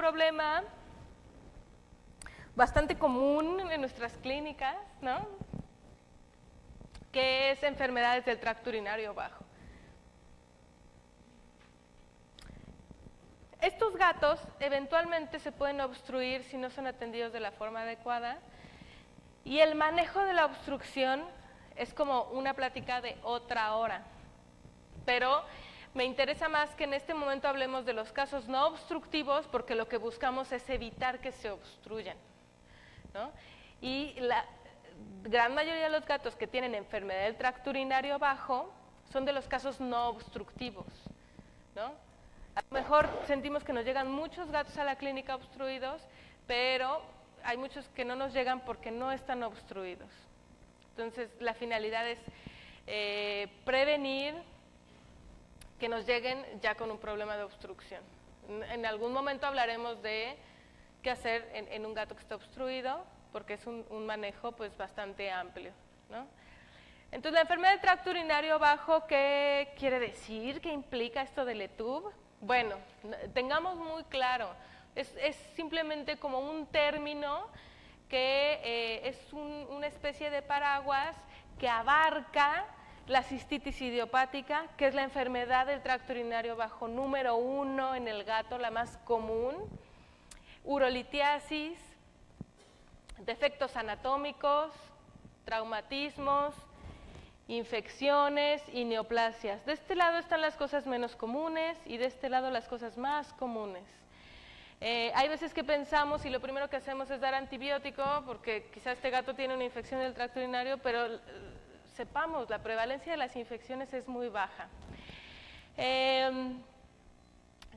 problema bastante común en nuestras clínicas, ¿no? Que es enfermedades del tracto urinario bajo. Estos gatos eventualmente se pueden obstruir si no son atendidos de la forma adecuada, y el manejo de la obstrucción es como una plática de otra hora, pero me interesa más que en este momento hablemos de los casos no obstructivos, porque lo que buscamos es evitar que se obstruyan, ¿no? Y la gran mayoría de los gatos que tienen enfermedad del tracto urinario bajo son de los casos no obstructivos, ¿no? A lo mejor sentimos que nos llegan muchos gatos a la clínica obstruidos, pero hay muchos que no nos llegan porque no están obstruidos. Entonces, la finalidad es prevenir que nos lleguen ya con un problema de obstrucción. En algún momento hablaremos de qué hacer en un gato que está obstruido, porque es un manejo pues bastante amplio, ¿no? Entonces, la enfermedad del tracto urinario bajo, ¿qué quiere decir? ¿Qué implica esto del ETUB? Bueno, tengamos muy claro, es simplemente como un término que es una especie de paraguas que abarca la cistitis idiopática, que es la enfermedad del tracto urinario bajo número 1 en el gato, la más común, urolitiasis, defectos anatómicos, traumatismos, infecciones y neoplasias. De este lado están las cosas menos comunes y de este lado las cosas más comunes. Hay veces que pensamos y lo primero que hacemos es dar antibiótico porque quizás este gato tiene una infección del tracto urinario, pero sepamos, la prevalencia de las infecciones es muy baja.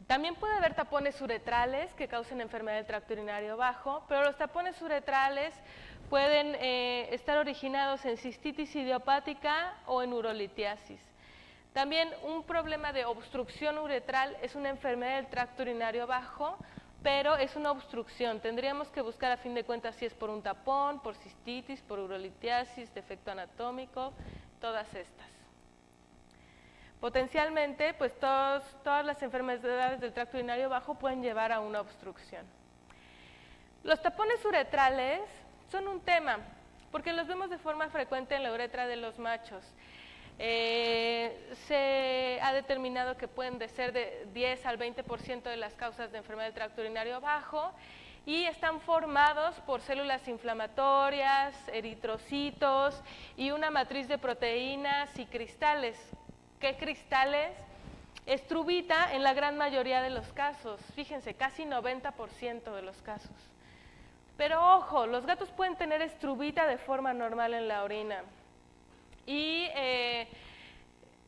También puede haber tapones uretrales que causen enfermedad del tracto urinario bajo, pero los tapones uretrales pueden estar originados en cistitis idiopática o en urolitiasis. También un problema de obstrucción uretral es una enfermedad del tracto urinario bajo, pero es una obstrucción. Tendríamos que buscar a fin de cuentas si es por un tapón, por cistitis, por urolitiasis, defecto anatómico, todas estas. Potencialmente, pues todas las enfermedades del tracto urinario bajo pueden llevar a una obstrucción. Los tapones uretrales son un tema, porque los vemos de forma frecuente en la uretra de los machos. Se ha determinado que pueden ser de 10 al 20% de las causas de enfermedad del tracto urinario bajo y están formados por células inflamatorias, eritrocitos y una matriz de proteínas y cristales. ¿Qué cristales? Estrubita en la gran mayoría de los casos, fíjense, casi 90% de los casos. Pero ojo, los gatos pueden tener estrubita de forma normal en la orina. Y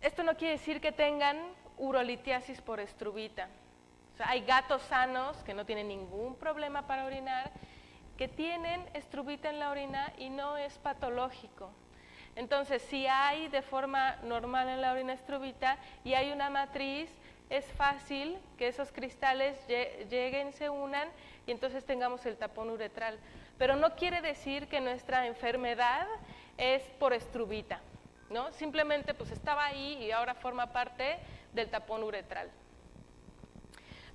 esto no quiere decir que tengan urolitiasis por estrubita. O sea, hay gatos sanos que no tienen ningún problema para orinar, que tienen estrubita en la orina y no es patológico. Entonces, si hay de forma normal en la orina estrubita y hay una matriz, es fácil que esos cristales lleguen, se unan y entonces tengamos el tapón uretral. Pero no quiere decir que nuestra enfermedad es por estrubita, ¿no? Simplemente pues estaba ahí y ahora forma parte del tapón uretral.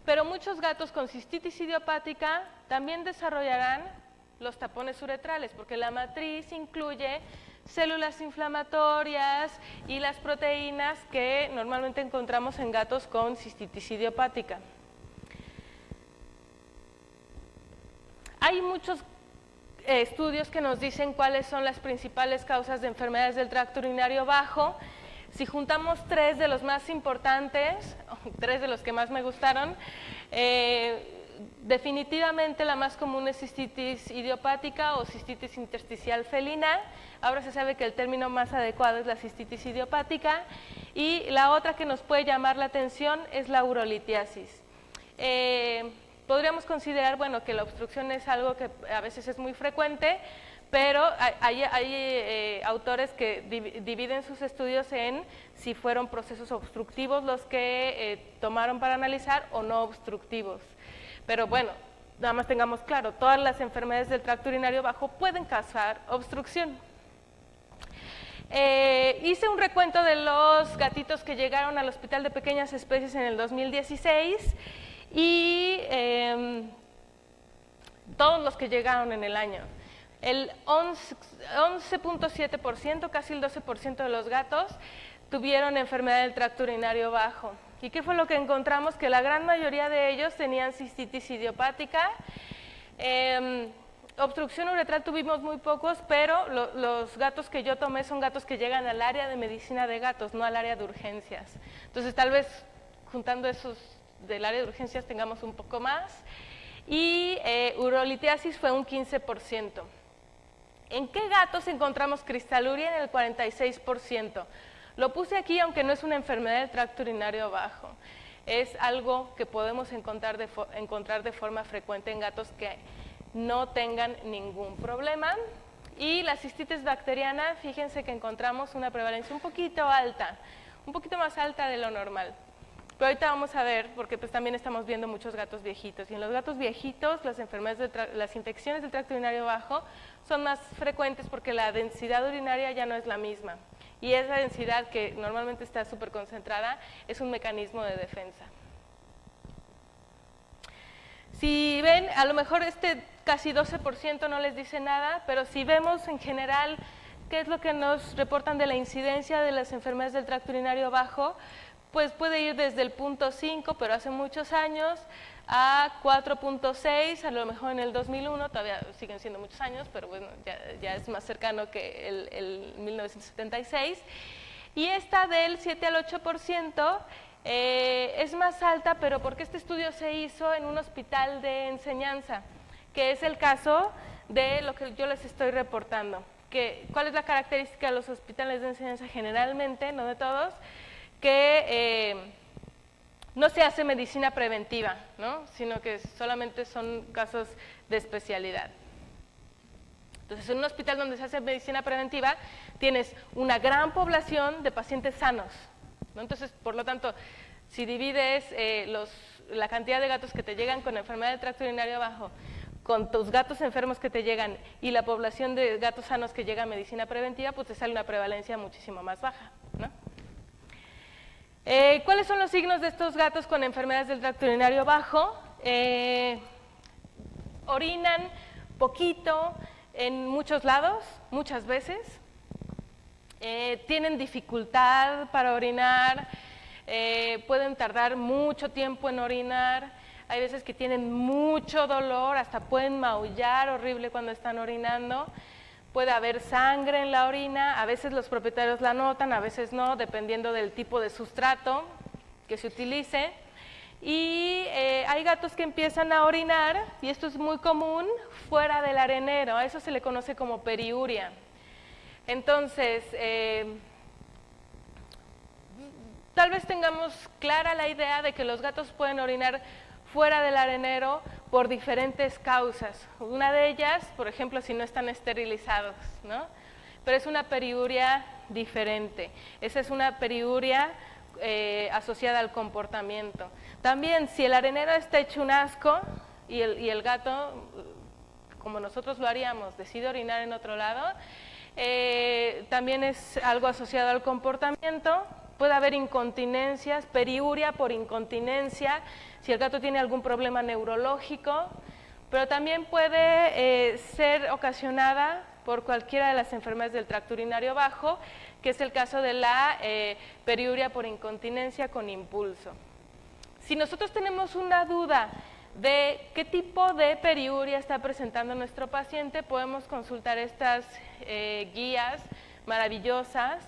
Pero muchos gatos con cistitis idiopática también desarrollarán los tapones uretrales, porque la matriz incluye células inflamatorias y las proteínas que normalmente encontramos en gatos con cistitis idiopática. Hay muchos estudios que nos dicen cuáles son las principales causas de enfermedades del tracto urinario bajo. Si juntamos 3 de los más importantes, 3 de los que más me gustaron, definitivamente la más común es cistitis idiopática o cistitis intersticial felina. Ahora se sabe que el término más adecuado es la cistitis idiopática. Y la otra que nos puede llamar la atención es la urolitiasis. Podríamos considerar, bueno, que la obstrucción es algo que a veces es muy frecuente, pero hay autores que dividen sus estudios en si fueron procesos obstructivos los que tomaron para analizar o no obstructivos. Pero bueno, nada más tengamos claro, todas las enfermedades del tracto urinario bajo pueden causar obstrucción. Hice un recuento de los gatitos que llegaron al Hospital de Pequeñas Especies en el 2016 y todos los que llegaron en el año. El 11.7%, casi el 12% de los gatos tuvieron enfermedad del tracto urinario bajo. ¿Y qué fue lo que encontramos? Que la gran mayoría de ellos tenían cistitis idiopática. Obstrucción uretral tuvimos muy pocos, pero los gatos que yo tomé son gatos que llegan al área de medicina de gatos, no al área de urgencias. Entonces, tal vez juntando esos del área de urgencias tengamos un poco más. Y urolitiasis fue un 15%. ¿En qué gatos encontramos cristaluria? En el 46%. Lo puse aquí, aunque no es una enfermedad del tracto urinario bajo. Es algo que podemos encontrar de forma frecuente en gatos que no tengan ningún problema. Y la cistitis bacteriana, fíjense que encontramos una prevalencia un poquito alta, un poquito más alta de lo normal. Pero ahorita vamos a ver, porque pues también estamos viendo muchos gatos viejitos. Y en los gatos viejitos, las infecciones del tracto urinario bajo son más frecuentes porque la densidad urinaria ya no es la misma. Y esa densidad que normalmente está súper concentrada es un mecanismo de defensa. Si ven, a lo mejor casi 12% no les dice nada, pero si vemos en general qué es lo que nos reportan de la incidencia de las enfermedades del tracto urinario bajo, pues puede ir desde el 0.5, pero hace muchos años, a 4.6, a lo mejor en el 2001, todavía siguen siendo muchos años, pero bueno, ya es más cercano que el 1976. Y esta del 7 al 8% es más alta, pero porque este estudio se hizo en un hospital de enseñanza, que es el caso de lo que yo les estoy reportando. ¿Cuál es la característica de los hospitales de enseñanza generalmente, no de todos? Que no se hace medicina preventiva, ¿no? Sino que solamente son casos de especialidad. Entonces, en un hospital donde se hace medicina preventiva, tienes una gran población de pacientes sanos, ¿no? Entonces, por lo tanto, si divides la cantidad de gatos que te llegan con enfermedad del tracto urinario bajo con tus gatos enfermos que te llegan y la población de gatos sanos que llega a medicina preventiva, pues te sale una prevalencia muchísimo más baja, ¿no? ¿Cuáles son los signos de estos gatos con enfermedades del tracto urinario bajo? Orinan poquito en muchos lados, muchas veces. Tienen dificultad para orinar, pueden tardar mucho tiempo en orinar. Hay veces que tienen mucho dolor, hasta pueden maullar horrible cuando están orinando. Puede haber sangre en la orina, a veces los propietarios la notan, a veces no, dependiendo del tipo de sustrato que se utilice. Y hay gatos que empiezan a orinar, y esto es muy común, fuera del arenero, a eso se le conoce como periuria. Entonces, tal vez tengamos clara la idea de que los gatos pueden orinar fuera del arenero por diferentes causas. Una de ellas, por ejemplo, si no están esterilizados, ¿no? Pero es una periuria diferente. Esa es una periuria asociada al comportamiento. También, si el arenero está hecho un asco y el gato, como nosotros lo haríamos, decide orinar en otro lado, también es algo asociado al comportamiento. Puede haber incontinencias, periuria por incontinencia, si el gato tiene algún problema neurológico, pero también puede ser ocasionada por cualquiera de las enfermedades del tracto urinario bajo, que es el caso de la periuria por incontinencia con impulso. Si nosotros tenemos una duda de qué tipo de periuria está presentando nuestro paciente, podemos consultar estas guías maravillosas.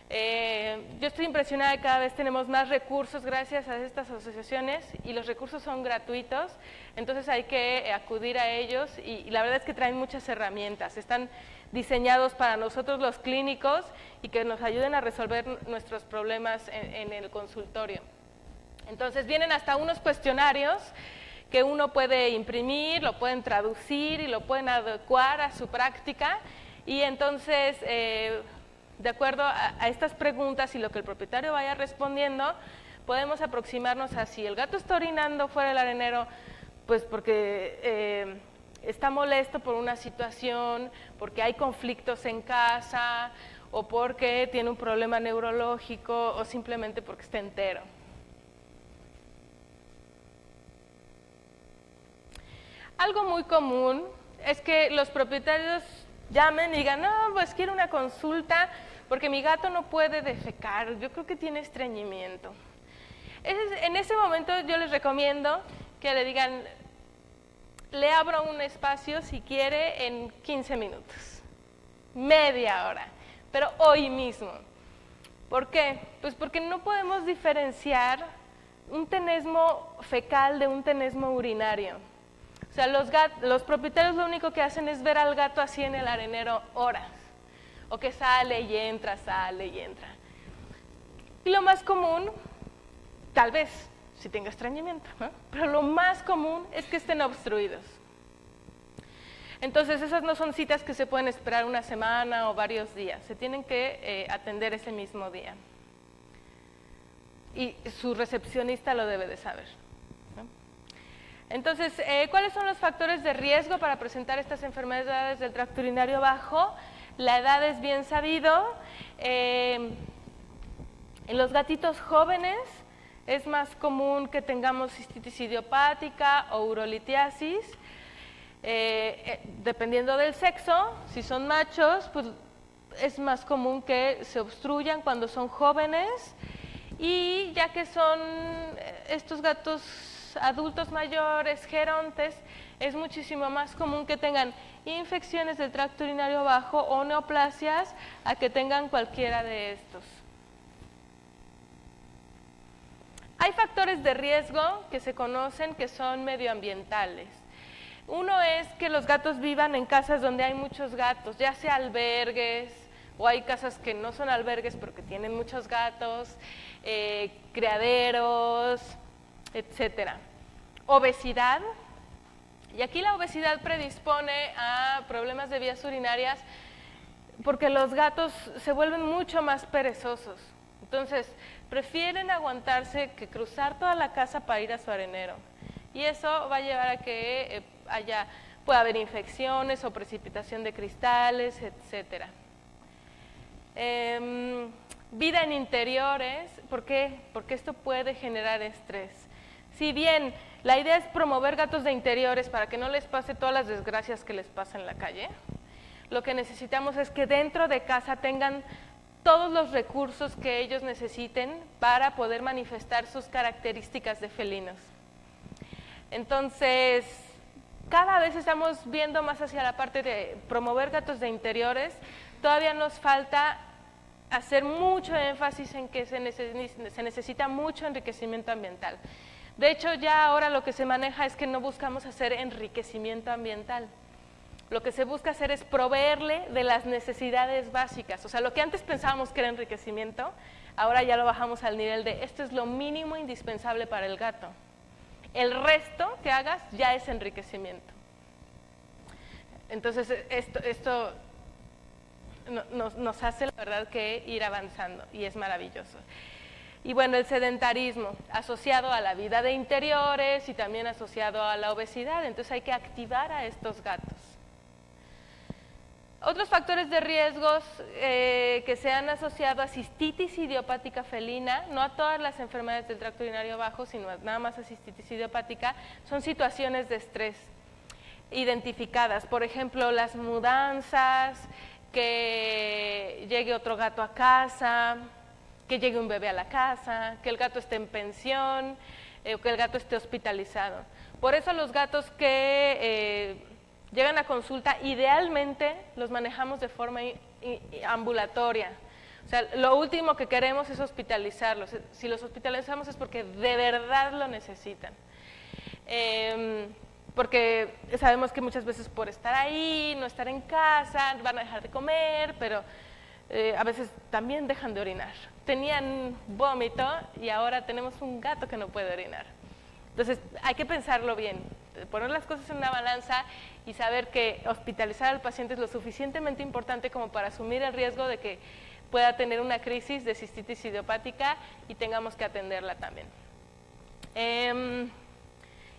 Yo estoy impresionada de que cada vez tenemos más recursos gracias a estas asociaciones, y los recursos son gratuitos, entonces hay que acudir a ellos, y la verdad es que traen muchas herramientas, están diseñados para nosotros los clínicos y que nos ayuden a resolver nuestros problemas en el consultorio. Entonces vienen hasta unos cuestionarios que uno puede imprimir, lo pueden traducir y lo pueden adecuar a su práctica, y entonces de acuerdo a estas preguntas y lo que el propietario vaya respondiendo, podemos aproximarnos a si el gato está orinando fuera del arenero, pues porque está molesto por una situación, porque hay conflictos en casa, o porque tiene un problema neurológico, o simplemente porque está entero. Algo muy común es que los propietarios llamen y digan, no, pues quiero una consulta porque mi gato no puede defecar, yo creo que tiene estreñimiento. En ese momento yo les recomiendo que le digan, le abro un espacio si quiere en 15 minutos, media hora, pero hoy mismo. ¿Por qué? Pues porque no podemos diferenciar un tenesmo fecal de un tenesmo urinario. O sea, los propietarios lo único que hacen es ver al gato así en el arenero horas, o que sale y entra, sale y entra. Y lo más común, tal vez, si tenga estreñimiento, ¿no? Pero lo más común es que estén obstruidos. Entonces, esas no son citas que se pueden esperar una semana o varios días, se tienen que atender ese mismo día. Y su recepcionista lo debe de saber, ¿no? Entonces, ¿cuáles son los factores de riesgo para presentar estas enfermedades del tracto urinario bajo? La edad es bien sabido. En los gatitos jóvenes es más común que tengamos cistitis idiopática o urolitiasis. Dependiendo del sexo, si son machos, pues es más común que se obstruyan cuando son jóvenes, y ya que son estos gatos adultos mayores, gerontes, es muchísimo más común que tengan infecciones del tracto urinario bajo o neoplasias a que tengan cualquiera de estos. Hay factores de riesgo que se conocen que son medioambientales. Uno es que los gatos vivan en casas donde hay muchos gatos, ya sea albergues, o hay casas que no son albergues pero que tienen muchos gatos, criaderos, etcétera. Obesidad, y aquí la obesidad predispone a problemas de vías urinarias porque los gatos se vuelven mucho más perezosos. Entonces, prefieren aguantarse que cruzar toda la casa para ir a su arenero. Y eso va a llevar a que pueda haber infecciones o precipitación de cristales, etcétera. Vida en interiores, ¿por qué? Porque esto puede generar estrés. Si bien la idea es promover gatos de interiores para que no les pase todas las desgracias que les pasan en la calle, lo que necesitamos es que dentro de casa tengan todos los recursos que ellos necesiten para poder manifestar sus características de felinos. Entonces, cada vez estamos viendo más hacia la parte de promover gatos de interiores. Todavía nos falta hacer mucho énfasis en que se necesita mucho enriquecimiento ambiental. De hecho, ya ahora lo que se maneja es que no buscamos hacer enriquecimiento ambiental. Lo que se busca hacer es proveerle de las necesidades básicas. O sea, lo que antes pensábamos que era enriquecimiento, ahora ya lo bajamos al nivel de esto es lo mínimo indispensable para el gato. El resto que hagas ya es enriquecimiento. Entonces, esto nos hace, la verdad, que ir avanzando, y es maravilloso. Y bueno, el sedentarismo, asociado a la vida de interiores y también asociado a la obesidad, entonces hay que activar a estos gatos. Otros factores de riesgos que se han asociado a cistitis idiopática felina, no a todas las enfermedades del tracto urinario bajo, sino nada más a cistitis idiopática, son situaciones de estrés identificadas. Por ejemplo, las mudanzas, que llegue otro gato a casa, que llegue un bebé a la casa, que el gato esté en pensión, o que el gato esté hospitalizado. Por eso los gatos que llegan a consulta, idealmente los manejamos de forma ambulatoria. O sea, lo último que queremos es hospitalizarlos. Si los hospitalizamos es porque de verdad lo necesitan. Porque sabemos que muchas veces por estar ahí, no estar en casa, van a dejar de comer, pero a veces también dejan de orinar. Tenían vómito y ahora tenemos un gato que no puede orinar. Entonces, hay que pensarlo bien, poner las cosas en una balanza y saber que hospitalizar al paciente es lo suficientemente importante como para asumir el riesgo de que pueda tener una crisis de cistitis idiopática y tengamos que atenderla también.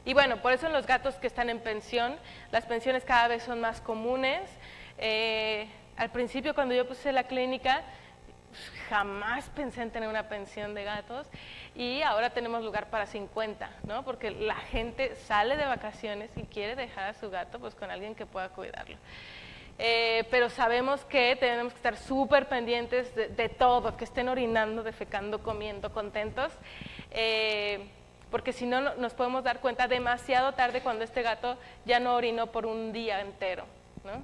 Y bueno, por eso en los gatos que están en pensión, las pensiones cada vez son más comunes. Al principio, cuando yo puse la clínica, jamás pensé en tener una pensión de gatos y ahora tenemos lugar para 50, ¿no? Porque la gente sale de vacaciones y quiere dejar a su gato pues con alguien que pueda cuidarlo. Pero sabemos que tenemos que estar súper pendientes de todo, que estén orinando, defecando, comiendo, contentos, porque si no nos podemos dar cuenta demasiado tarde cuando este gato ya no orinó por un día entero, ¿no?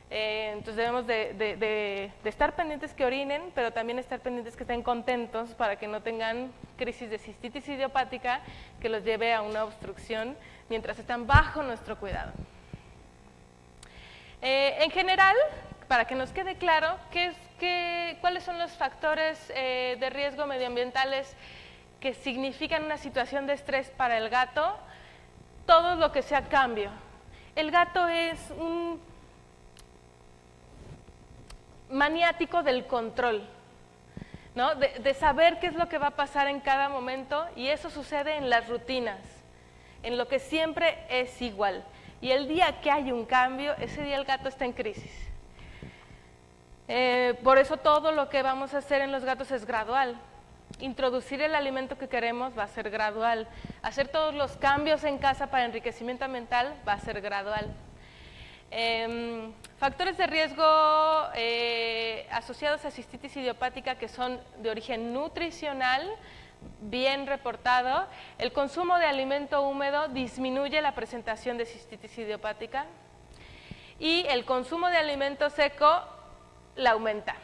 Entonces debemos de estar pendientes que orinen, pero también estar pendientes que estén contentos para que no tengan crisis de cistitis idiopática que los lleve a una obstrucción mientras están bajo nuestro cuidado. En general, para que nos quede claro, ¿cuáles son los factores de riesgo medioambientales que significan una situación de estrés para el gato? Todo lo que sea cambio. El gato es un maniático del control, ¿no? De saber qué es lo que va a pasar en cada momento, y eso sucede en las rutinas, en lo que siempre es igual. Y el día que hay un cambio, ese día el gato está en crisis. Por eso todo lo que vamos a hacer en los gatos es gradual. Introducir el alimento que queremos va a ser gradual. Hacer todos los cambios en casa para enriquecimiento mental va a ser gradual. Factores de riesgo asociados a cistitis idiopática que son de origen nutricional, bien reportado. El consumo de alimento húmedo disminuye la presentación de cistitis idiopática y el consumo de alimento seco la aumenta.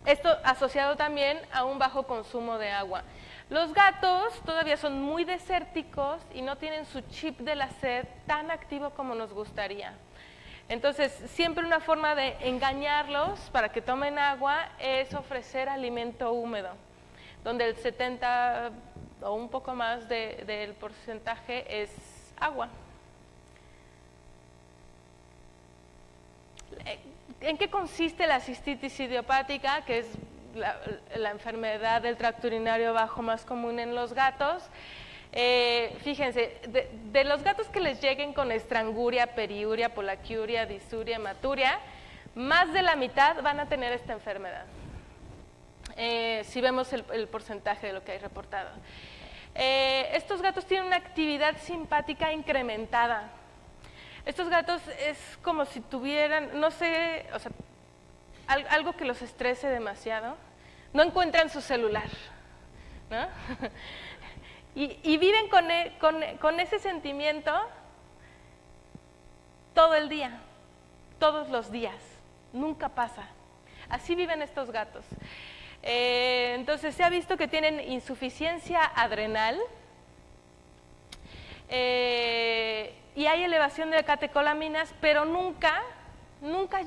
Esto asociado también a un bajo consumo de agua. Los gatos todavía son muy desérticos y no tienen su chip de la sed tan activo como nos gustaría. Entonces, siempre una forma de engañarlos para que tomen agua es ofrecer alimento húmedo, donde el 70 o un poco más del porcentaje es agua. ¿En qué consiste la cistitis idiopática, que es la enfermedad del tracto urinario bajo más común en los gatos? Fíjense, de los gatos que les lleguen con estranguria, periuria, polaquiuria, disuria, hematuria, más de la mitad van a tener esta enfermedad. Si vemos el porcentaje de lo que hay reportado. Estos gatos tienen una actividad simpática incrementada. Estos gatos es como si tuvieran, no sé, o sea, algo que los estrese demasiado. No encuentran su celular, ¿no? Y viven con ese sentimiento todo el día, todos los días, nunca pasa. Así viven estos gatos. Entonces se ha visto que tienen insuficiencia adrenal y hay elevación de catecolaminas, pero nunca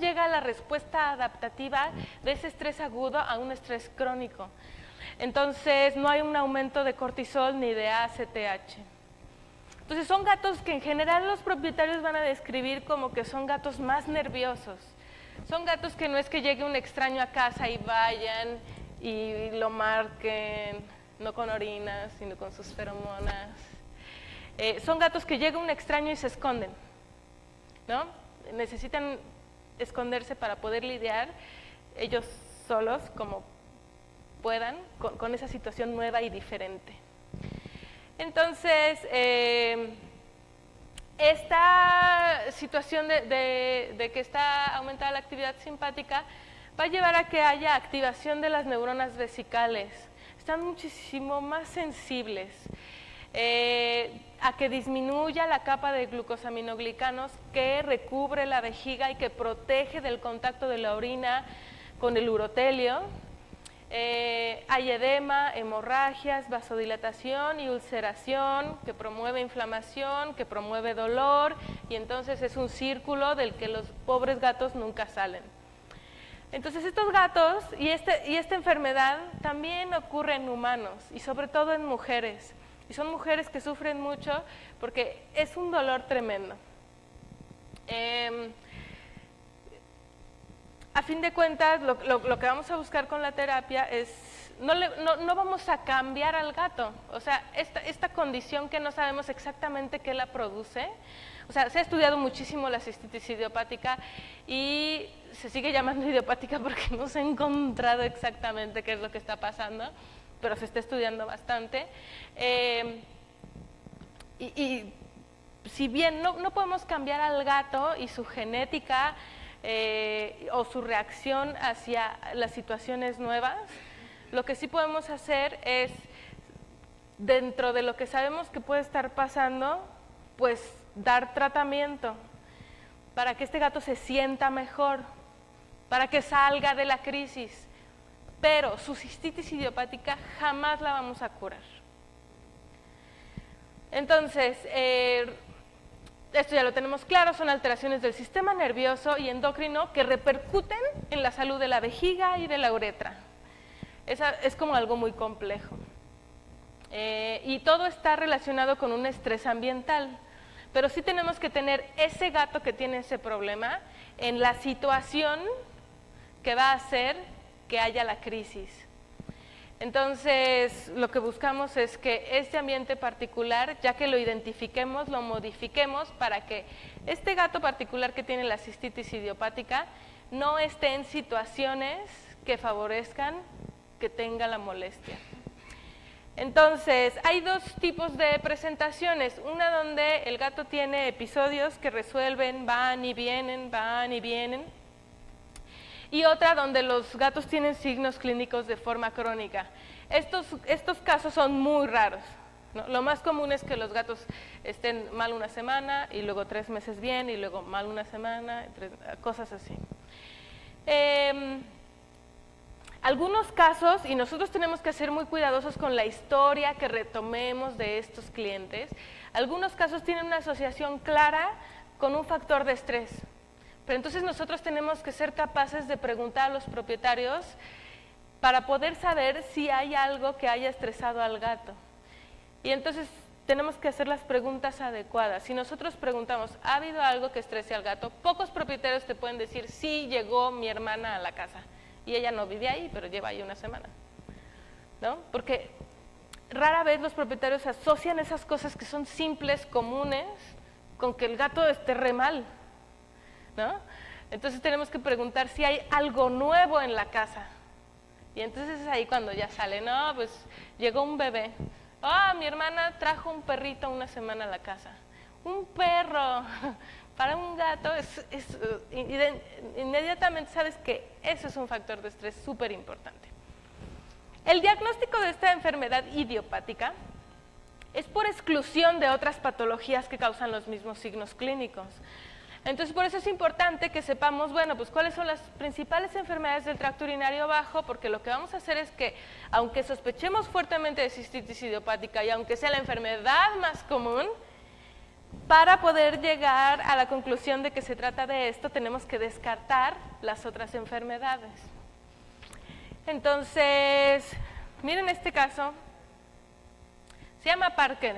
llega la respuesta adaptativa de ese estrés agudo a un estrés crónico. Entonces no hay un aumento de cortisol ni de ACTH. Entonces son gatos que en general los propietarios van a describir como que son gatos más nerviosos. Son gatos que no es que llegue un extraño a casa y vayan y lo marquen, no con orinas, sino con sus feromonas. Son gatos que llega un extraño y se esconden, ¿no? Necesitan esconderse para poder lidiar ellos solos como puedan con esa situación nueva y diferente. Entonces, esta situación de que está aumentada la actividad simpática va a llevar a que haya activación de las neuronas vesicales. Están muchísimo más sensibles, a que disminuya la capa de glucosaminoglicanos que recubre la vejiga y que protege del contacto de la orina con el urotelio. Hay edema, hemorragias, vasodilatación y ulceración que promueve inflamación, que promueve dolor, y entonces es un círculo del que los pobres gatos nunca salen. Entonces estos gatos y esta enfermedad también ocurre en humanos y sobre todo en mujeres. Y son mujeres que sufren mucho porque es un dolor tremendo. a fin de cuentas, lo que vamos a buscar con la terapia es, no vamos a cambiar al gato. O sea, esta condición que no sabemos exactamente qué la produce, o sea, se ha estudiado muchísimo la cistitis idiopática y se sigue llamando idiopática porque no se ha encontrado exactamente qué es lo que está pasando, pero se está estudiando bastante. Y si bien no podemos cambiar al gato y su genética o su reacción hacia las situaciones nuevas, lo que sí podemos hacer es, dentro de lo que sabemos que puede estar pasando, pues dar tratamiento para que este gato se sienta mejor, para que salga de la crisis, pero su cistitis idiopática jamás la vamos a curar. Entonces, esto ya lo tenemos claro, son alteraciones del sistema nervioso y endocrino que repercuten en la salud de la vejiga y de la uretra. Es como algo muy complejo. Y todo está relacionado con un estrés ambiental, pero sí tenemos que tener ese gato que tiene ese problema en la situación que va a hacer que haya la crisis. Entonces, lo que buscamos es que este ambiente particular, ya que lo identifiquemos, lo modifiquemos para que este gato particular que tiene la cistitis idiopática no esté en situaciones que favorezcan que tenga la molestia. Entonces, hay dos tipos de presentaciones, una donde el gato tiene episodios que resuelven, van y vienen, y otra donde los gatos tienen signos clínicos de forma crónica. Estos casos son muy raros, ¿no? Lo más común es que los gatos estén mal una semana y luego 3 meses bien y luego mal una semana, cosas así. Algunos casos, y nosotros tenemos que ser muy cuidadosos con la historia que retomemos de estos clientes, algunos casos tienen una asociación clara con un factor de estrés. Pero entonces nosotros tenemos que ser capaces de preguntar a los propietarios para poder saber si hay algo que haya estresado al gato. Y entonces tenemos que hacer las preguntas adecuadas. Si nosotros preguntamos, ¿ha habido algo que estrese al gato? Pocos propietarios te pueden decir, sí, llegó mi hermana a la casa. Y ella no vive ahí, pero lleva ahí una semana, ¿no? Porque rara vez los propietarios asocian esas cosas que son simples, comunes, con que el gato esté re mal, ¿no? Entonces tenemos que preguntar si hay algo nuevo en la casa. Y entonces es ahí cuando ya sale, no, pues llegó un bebé. Mi hermana trajo un perrito una semana a la casa. Un perro. Para un gato, inmediatamente sabes que eso es un factor de estrés súper importante. El diagnóstico de esta enfermedad idiopática es por exclusión de otras patologías que causan los mismos signos clínicos. Entonces, por eso es importante que sepamos, bueno, pues cuáles son las principales enfermedades del tracto urinario bajo, porque lo que vamos a hacer es que, aunque sospechemos fuertemente de cistitis idiopática y aunque sea la enfermedad más común, para poder llegar a la conclusión de que se trata de esto, tenemos que descartar las otras enfermedades. Entonces, miren este caso, se llama Parker,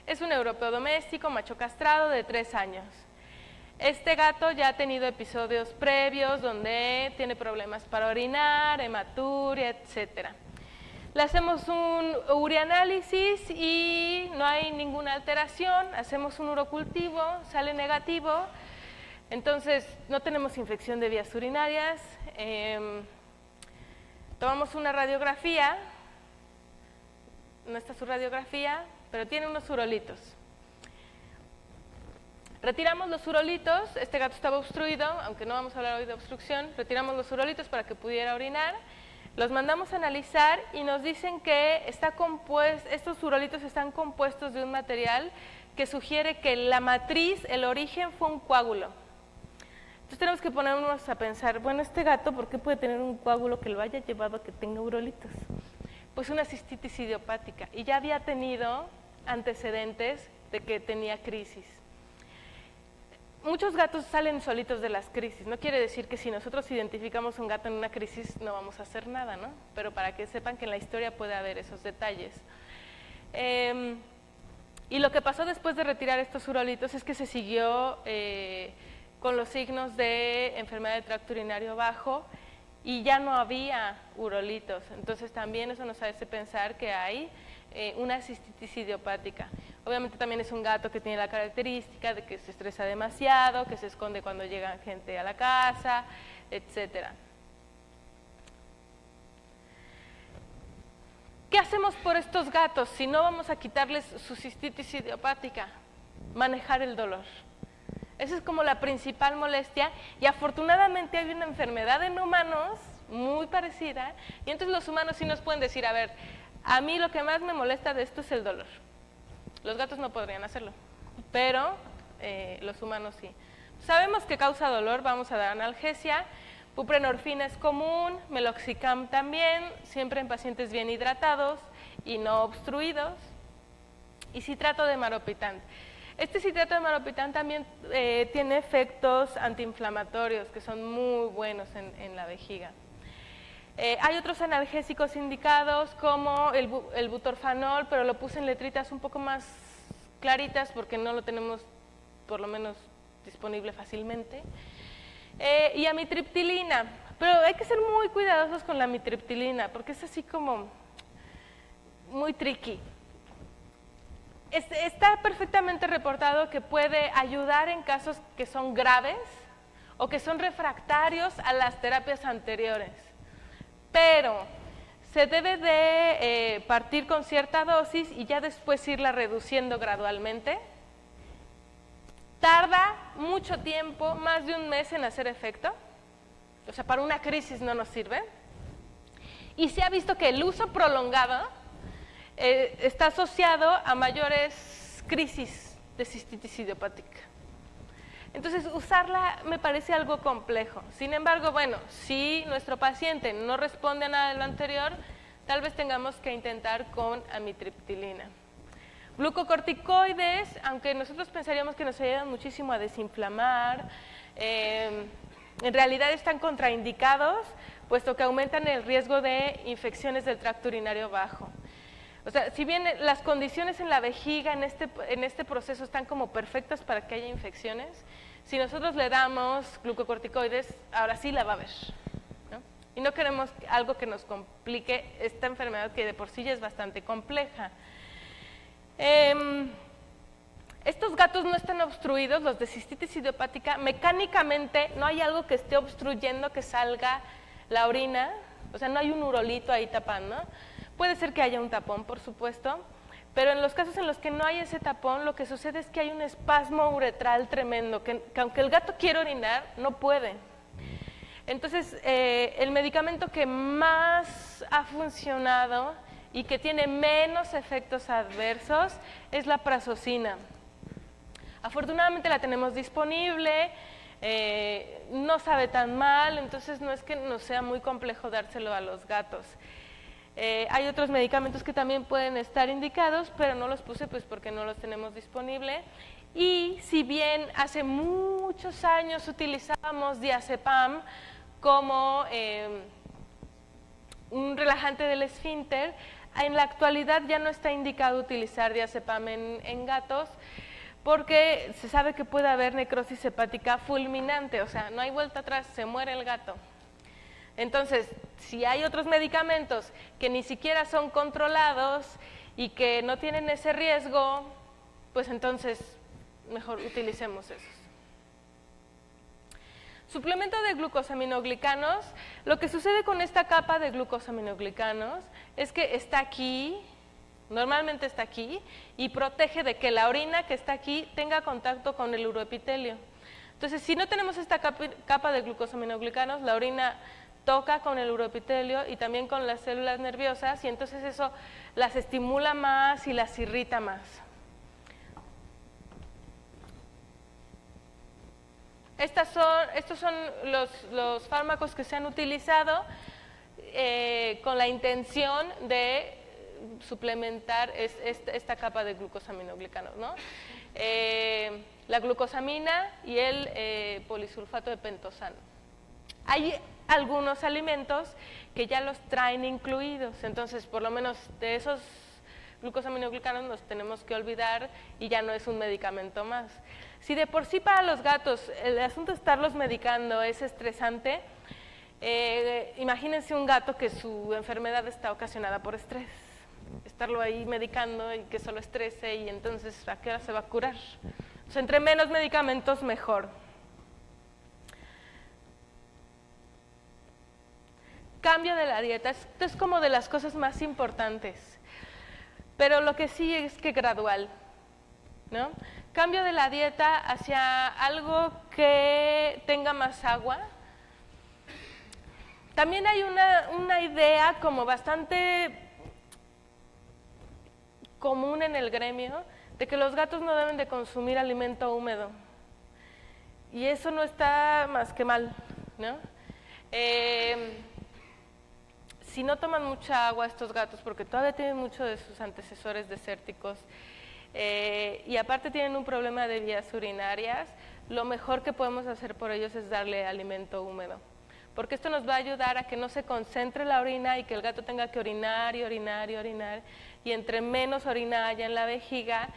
es un europeo doméstico, macho castrado de 3 años. Este gato ya ha tenido episodios previos donde tiene problemas para orinar, hematuria, etcétera. Le hacemos un ureanálisis y no hay ninguna alteración, hacemos un urocultivo, sale negativo, entonces no tenemos infección de vías urinarias, tomamos una radiografía, no está su radiografía, pero tiene unos urolitos. Retiramos los urolitos, este gato estaba obstruido, aunque no vamos a hablar hoy de obstrucción, retiramos los urolitos para que pudiera orinar. Los mandamos a analizar y nos dicen que estos urolitos están compuestos de un material que sugiere que la matriz, el origen, fue un coágulo. Entonces tenemos que ponernos a pensar, bueno, este gato, ¿por qué puede tener un coágulo que lo haya llevado a que tenga urolitos? Pues una cistitis idiopática, y ya había tenido antecedentes de que tenía crisis. Muchos gatos salen solitos de las crisis, no quiere decir que si nosotros identificamos un gato en una crisis no vamos a hacer nada, ¿no? Pero para que sepan que en la historia puede haber esos detalles. Y lo que pasó después de retirar estos urolitos es que se siguió con los signos de enfermedad del tracto urinario bajo y ya no había urolitos. Entonces también eso nos hace pensar que hay una cistitis idiopática. Obviamente también es un gato que tiene la característica de que se estresa demasiado, que se esconde cuando llega gente a la casa, etcétera. ¿Qué hacemos por estos gatos si no vamos a quitarles su cistitis idiopática? Manejar el dolor. Esa es como la principal molestia y afortunadamente hay una enfermedad en humanos muy parecida y entonces los humanos sí nos pueden decir, a ver, a mí lo que más me molesta de esto es el dolor. Los gatos no podrían hacerlo, pero los humanos sí. Sabemos que causa dolor, vamos a dar analgesia. Buprenorfina es común, meloxicam también, siempre en pacientes bien hidratados y no obstruidos. Y citrato de maropitán. Este citrato de maropitán también tiene efectos antiinflamatorios que son muy buenos en la vejiga. Hay otros analgésicos indicados como el butorfanol, pero lo puse en letritas un poco más claritas porque no lo tenemos por lo menos disponible fácilmente. Y amitriptilina, pero hay que ser muy cuidadosos con la amitriptilina porque es así como muy tricky. Está perfectamente reportado que puede ayudar en casos que son graves o que son refractarios a las terapias anteriores, pero se debe de partir con cierta dosis y ya después irla reduciendo gradualmente. Tarda mucho tiempo, más de un mes en hacer efecto, o sea, para una crisis no nos sirve. Y se ha visto que el uso prolongado está asociado a mayores crisis de cistitis idiopática. Entonces, usarla me parece algo complejo. Sin embargo, bueno, si nuestro paciente no responde a nada de lo anterior, tal vez tengamos que intentar con amitriptilina. Glucocorticoides, aunque nosotros pensaríamos que nos ayudan muchísimo a desinflamar, en realidad están contraindicados, puesto que aumentan el riesgo de infecciones del tracto urinario bajo. O sea, si bien las condiciones en la vejiga en este proceso están como perfectas para que haya infecciones, si nosotros le damos glucocorticoides, ahora sí la va a haber, ¿no? Y no queremos algo que nos complique esta enfermedad que de por sí ya es bastante compleja. Estos gatos no están obstruidos, los de cistitis idiopática, mecánicamente no hay algo que esté obstruyendo que salga la orina, o sea, no hay un urolito ahí tapando. Puede ser que haya un tapón, por supuesto, pero en los casos en los que no hay ese tapón, lo que sucede es que hay un espasmo uretral tremendo, que aunque el gato quiere orinar, no puede. Entonces, el medicamento que más ha funcionado y que tiene menos efectos adversos es la prazosina. Afortunadamente la tenemos disponible, no sabe tan mal, entonces no es que nos sea muy complejo dárselo a los gatos. Hay otros medicamentos que también pueden estar indicados, pero no los puse pues porque no los tenemos disponible. Y si bien hace muchos años utilizábamos diazepam como un relajante del esfínter, en la actualidad ya no está indicado utilizar diazepam en gatos porque se sabe que puede haber necrosis hepática fulminante, o sea, no hay vuelta atrás, se muere el gato. Entonces, si hay otros medicamentos que ni siquiera son controlados y que no tienen ese riesgo, pues entonces mejor utilicemos esos. Suplemento de glucosaminoglicanos. Lo que sucede con esta capa de glucosaminoglicanos es que está aquí, normalmente está aquí, y protege de que la orina que está aquí tenga contacto con el uroepitelio. Entonces, si no tenemos esta capa de glucosaminoglicanos, la orina toca con el uroepitelio y también con las células nerviosas, y entonces eso las estimula más y las irrita más. Estos son los fármacos que se han utilizado con la intención de suplementar esta capa de glucosaminoglicanos, ¿no? La glucosamina y el polisulfato de pentosano. Hay algunos alimentos que ya los traen incluidos, entonces por lo menos de esos glucosaminoglicanos nos tenemos que olvidar y ya no es un medicamento más. Si de por sí para los gatos el asunto de estarlos medicando es estresante, imagínense un gato que su enfermedad está ocasionada por estrés. Estarlo ahí medicando y que solo estrese, y entonces ¿a qué hora se va a curar? O sea, entre menos medicamentos mejor. Cambio de la dieta, esto es como de las cosas más importantes, pero lo que sí es que gradual, ¿no? Cambio de la dieta hacia algo que tenga más agua. También hay una idea como bastante común en el gremio de que los gatos no deben de consumir alimento húmedo, y eso no está más que mal, ¿no? Si no toman mucha agua estos gatos, porque todavía tienen mucho de sus antecesores desérticos, y aparte tienen un problema de vías urinarias, lo mejor que podemos hacer por ellos es darle alimento húmedo, porque esto nos va a ayudar a que no se concentre la orina y que el gato tenga que orinar y orinar y orinar, y entre menos orina haya en la vejiga,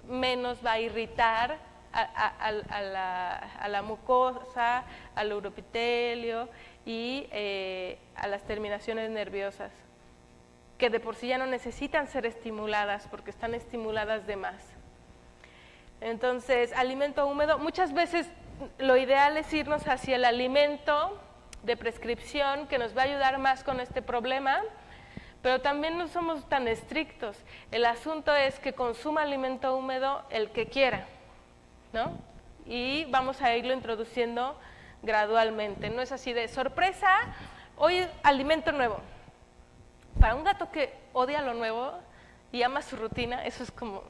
menos va a irritar a la mucosa, al uropitelio y a las terminaciones nerviosas, que de por sí ya no necesitan ser estimuladas porque están estimuladas de más. Entonces, alimento húmedo, muchas veces lo ideal es irnos hacia el alimento de prescripción, que nos va a ayudar más con este problema, pero también no somos tan estrictos. El asunto es que consuma alimento húmedo el que quiera, ¿no? Y vamos a irlo introduciendo gradualmente, no es así de sorpresa, hoy alimento nuevo. Para un gato que odia lo nuevo y ama su rutina, eso es como,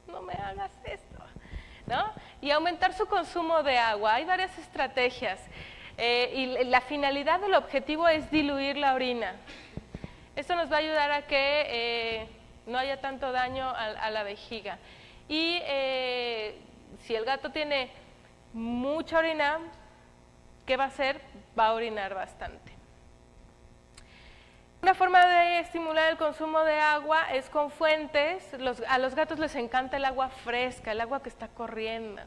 no me hagas esto, ¿no? Y aumentar su consumo de agua, hay varias estrategias, y la finalidad del objetivo es diluir la orina. Esto nos va a ayudar a que no haya tanto daño a la vejiga. Y si el gato tiene mucha orina, ¿qué va a hacer? Va a orinar bastante. Una forma de estimular el consumo de agua es con fuentes. A los gatos les encanta el agua fresca, el agua que está corriendo.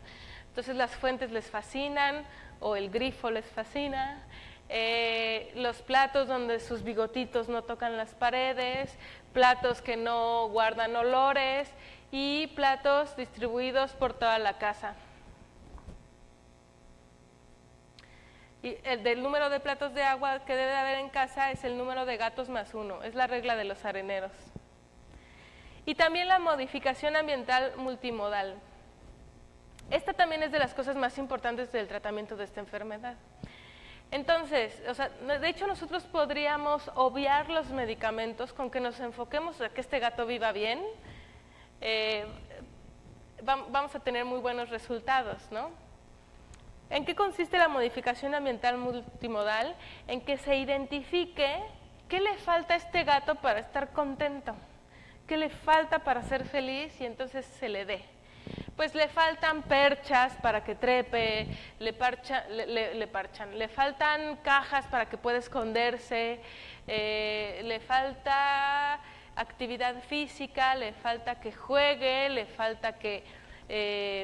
Entonces las fuentes les fascinan, o el grifo les fascina. Los platos donde sus bigotitos no tocan las paredes, platos que no guardan olores y platos distribuidos por toda la casa. Y el del número de platos de agua que debe haber en casa es el número de gatos más 1, es la regla de los areneros. Y también la modificación ambiental multimodal. Esta también es de las cosas más importantes del tratamiento de esta enfermedad. Entonces, o sea, de hecho nosotros podríamos obviar los medicamentos con que nos enfoquemos a que este gato viva bien, vamos a tener muy buenos resultados, ¿no? ¿En qué consiste la modificación ambiental multimodal? En que se identifique qué le falta a este gato para estar contento, qué le falta para ser feliz y entonces se le dé. Pues le faltan perchas para que trepe, le faltan cajas para que pueda esconderse, le falta actividad física, le falta que juegue, le falta que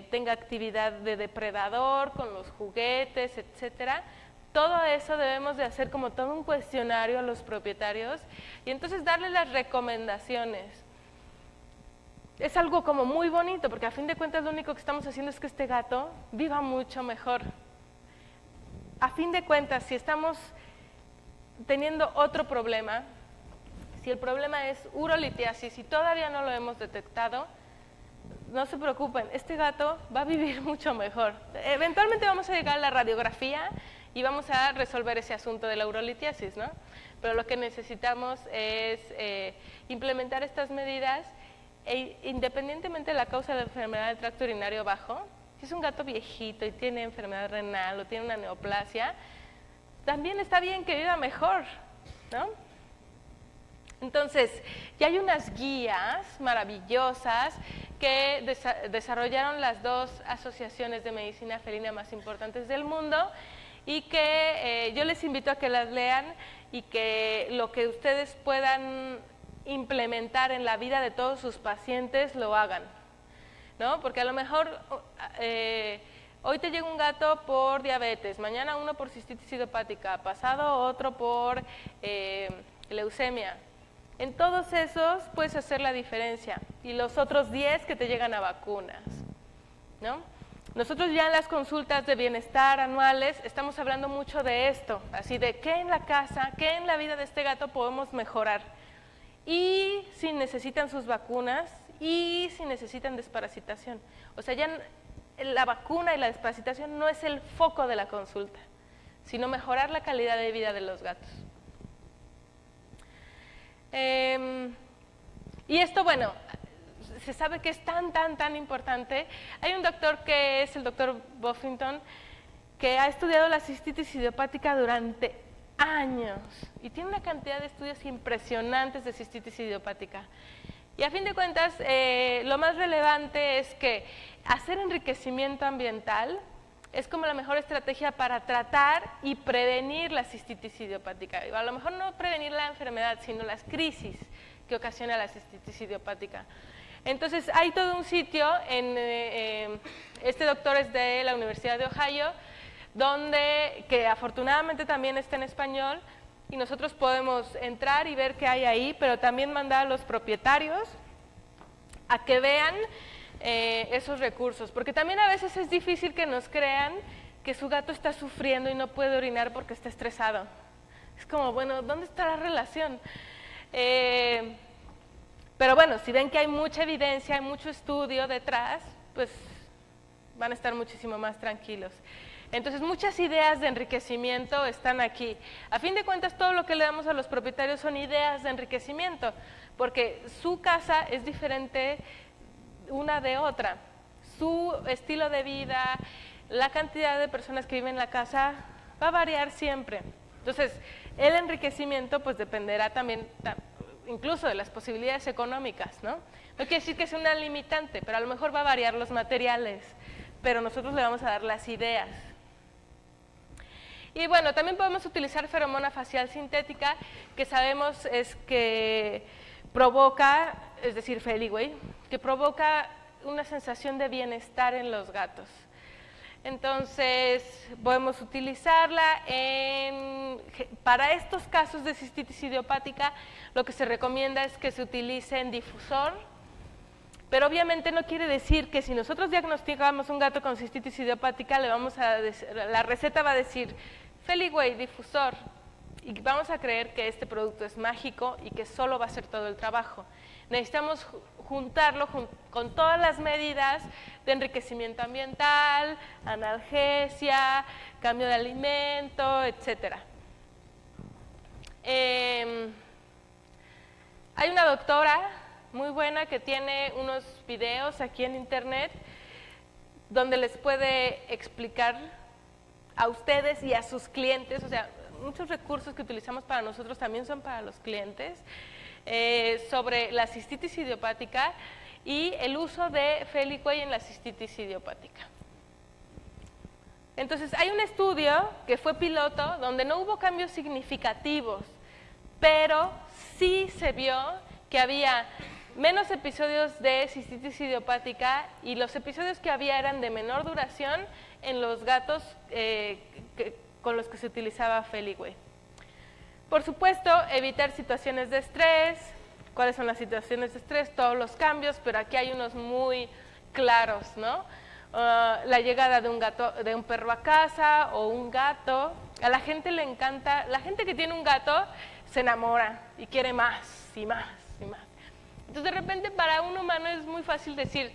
tenga actividad de depredador con los juguetes, etcétera. Todo eso debemos de hacer como todo un cuestionario a los propietarios y entonces darles las recomendaciones. Es algo como muy bonito, porque a fin de cuentas lo único que estamos haciendo es que este gato viva mucho mejor. A fin de cuentas, si estamos teniendo otro problema, si el problema es urolitiasis y todavía no lo hemos detectado, no se preocupen, este gato va a vivir mucho mejor. Eventualmente vamos a llegar a la radiografía y vamos a resolver ese asunto de la urolitiasis, ¿no? Pero lo que necesitamos es implementar estas medidas independientemente de la causa de la enfermedad del tracto urinario bajo. Si es un gato viejito y tiene enfermedad renal o tiene una neoplasia, también está bien que viva mejor, ¿no? Entonces, ya hay unas guías maravillosas que desarrollaron las dos asociaciones de medicina felina más importantes del mundo y que yo les invito a que las lean y que lo que ustedes puedan implementar en la vida de todos sus pacientes lo hagan. ¿no? Porque a lo mejor hoy te llega un gato por diabetes, mañana uno por cistitis idiopática, pasado otro por leucemia. En todos esos puedes hacer la diferencia, y los otros 10 que te llegan a vacunas, ¿no? Nosotros ya en las consultas de bienestar anuales estamos hablando mucho de esto, así de qué en la casa, qué en la vida de este gato podemos mejorar, y si necesitan sus vacunas, y si necesitan desparasitación. O sea, ya la vacuna y la desparasitación no es el foco de la consulta, sino mejorar la calidad de vida de los gatos. Y esto, bueno, se sabe que es tan importante. Hay un doctor que es el doctor Buffington, que ha estudiado la cistitis idiopática durante años y tiene una cantidad de estudios impresionantes de cistitis idiopática. Y a fin de cuentas, lo más relevante es que hacer enriquecimiento ambiental es como la mejor estrategia para tratar y prevenir la cistitis idiopática. A lo mejor no prevenir la enfermedad, sino las crisis que ocasiona la cistitis idiopática. Entonces, hay todo un sitio, este doctor es de la Universidad de Ohio, que afortunadamente también está en español, y nosotros podemos entrar y ver qué hay ahí, pero también mandar a los propietarios a que vean esos recursos, porque también a veces es difícil que nos crean que su gato está sufriendo y no puede orinar porque está estresado. Es como, bueno, ¿dónde está la relación? Pero bueno, si ven que hay mucha evidencia, hay mucho estudio detrás, pues van a estar muchísimo más tranquilos. Entonces, muchas ideas de enriquecimiento están aquí. A fin de cuentas, todo lo que le damos a los propietarios son ideas de enriquecimiento, porque su casa es diferente una de otra. Su estilo de vida, la cantidad de personas que viven en la casa va a variar siempre. Entonces, el enriquecimiento pues dependerá también incluso de las posibilidades económicas, ¿no? No quiere decir que sea una limitante, pero a lo mejor va a variar los materiales, pero nosotros le vamos a dar las ideas. Y bueno, también podemos utilizar feromona facial sintética, que sabemos es que provoca, es decir, Feliway, que provoca una sensación de bienestar en los gatos. Entonces, podemos utilizarla para estos casos de cistitis idiopática. Lo que se recomienda es que se utilice en difusor, pero obviamente no quiere decir que si nosotros diagnosticamos un gato con cistitis idiopática, la receta va a decir Feliway, difusor, y vamos a creer que este producto es mágico y que solo va a hacer todo el trabajo. Necesitamos juntarlo con todas las medidas de enriquecimiento ambiental, analgesia, cambio de alimento, etc. Hay una doctora muy buena que tiene unos videos aquí en internet donde les puede explicar a ustedes y a sus clientes, o sea, muchos recursos que utilizamos para nosotros también son para los clientes, sobre la cistitis idiopática y el uso de Feliway en la cistitis idiopática. Entonces, hay un estudio que fue piloto donde no hubo cambios significativos, pero sí se vio que había menos episodios de cistitis idiopática y los episodios que había eran de menor duración en los gatos con los que se utilizaba Feliway. Por supuesto, evitar situaciones de estrés. ¿Cuáles son las situaciones de estrés? Todos los cambios, pero aquí hay unos muy claros, ¿no? La llegada de un perro a casa o un gato. A la gente le encanta, la gente que tiene un gato se enamora y quiere más y más y más. Entonces, de repente, para un humano es muy fácil decir,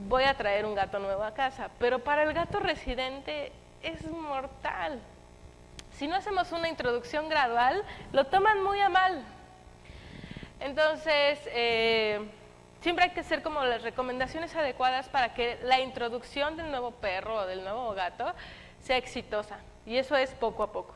voy a traer un gato nuevo a casa, pero para el gato residente es mortal. Si no hacemos una introducción gradual, lo toman muy a mal. Entonces, siempre hay que hacer como las recomendaciones adecuadas para que la introducción del nuevo perro o del nuevo gato sea exitosa. Y eso es poco a poco.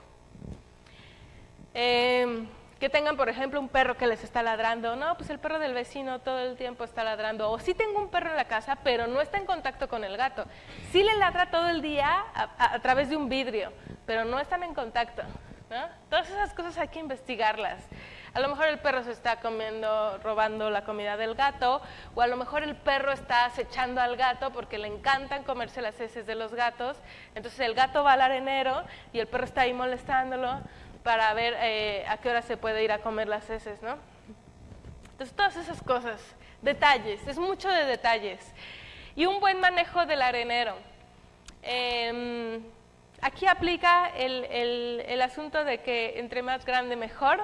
Que tengan, por ejemplo, un perro que les está ladrando. No, pues el perro del vecino todo el tiempo está ladrando. O sí tengo un perro en la casa, pero no está en contacto con el gato. Sí le ladra todo el día a través de un vidrio, pero no están en contacto, ¿no? Todas esas cosas hay que investigarlas. A lo mejor el perro se está robando la comida del gato, o a lo mejor el perro está acechando al gato porque le encantan comerse las heces de los gatos. Entonces el gato va al arenero y el perro está ahí molestándolo para ver a qué hora se puede ir a comer las heces, ¿no? Entonces todas esas cosas, detalles, es mucho de detalles. Y un buen manejo del arenero. Aquí aplica el asunto de que entre más grande mejor.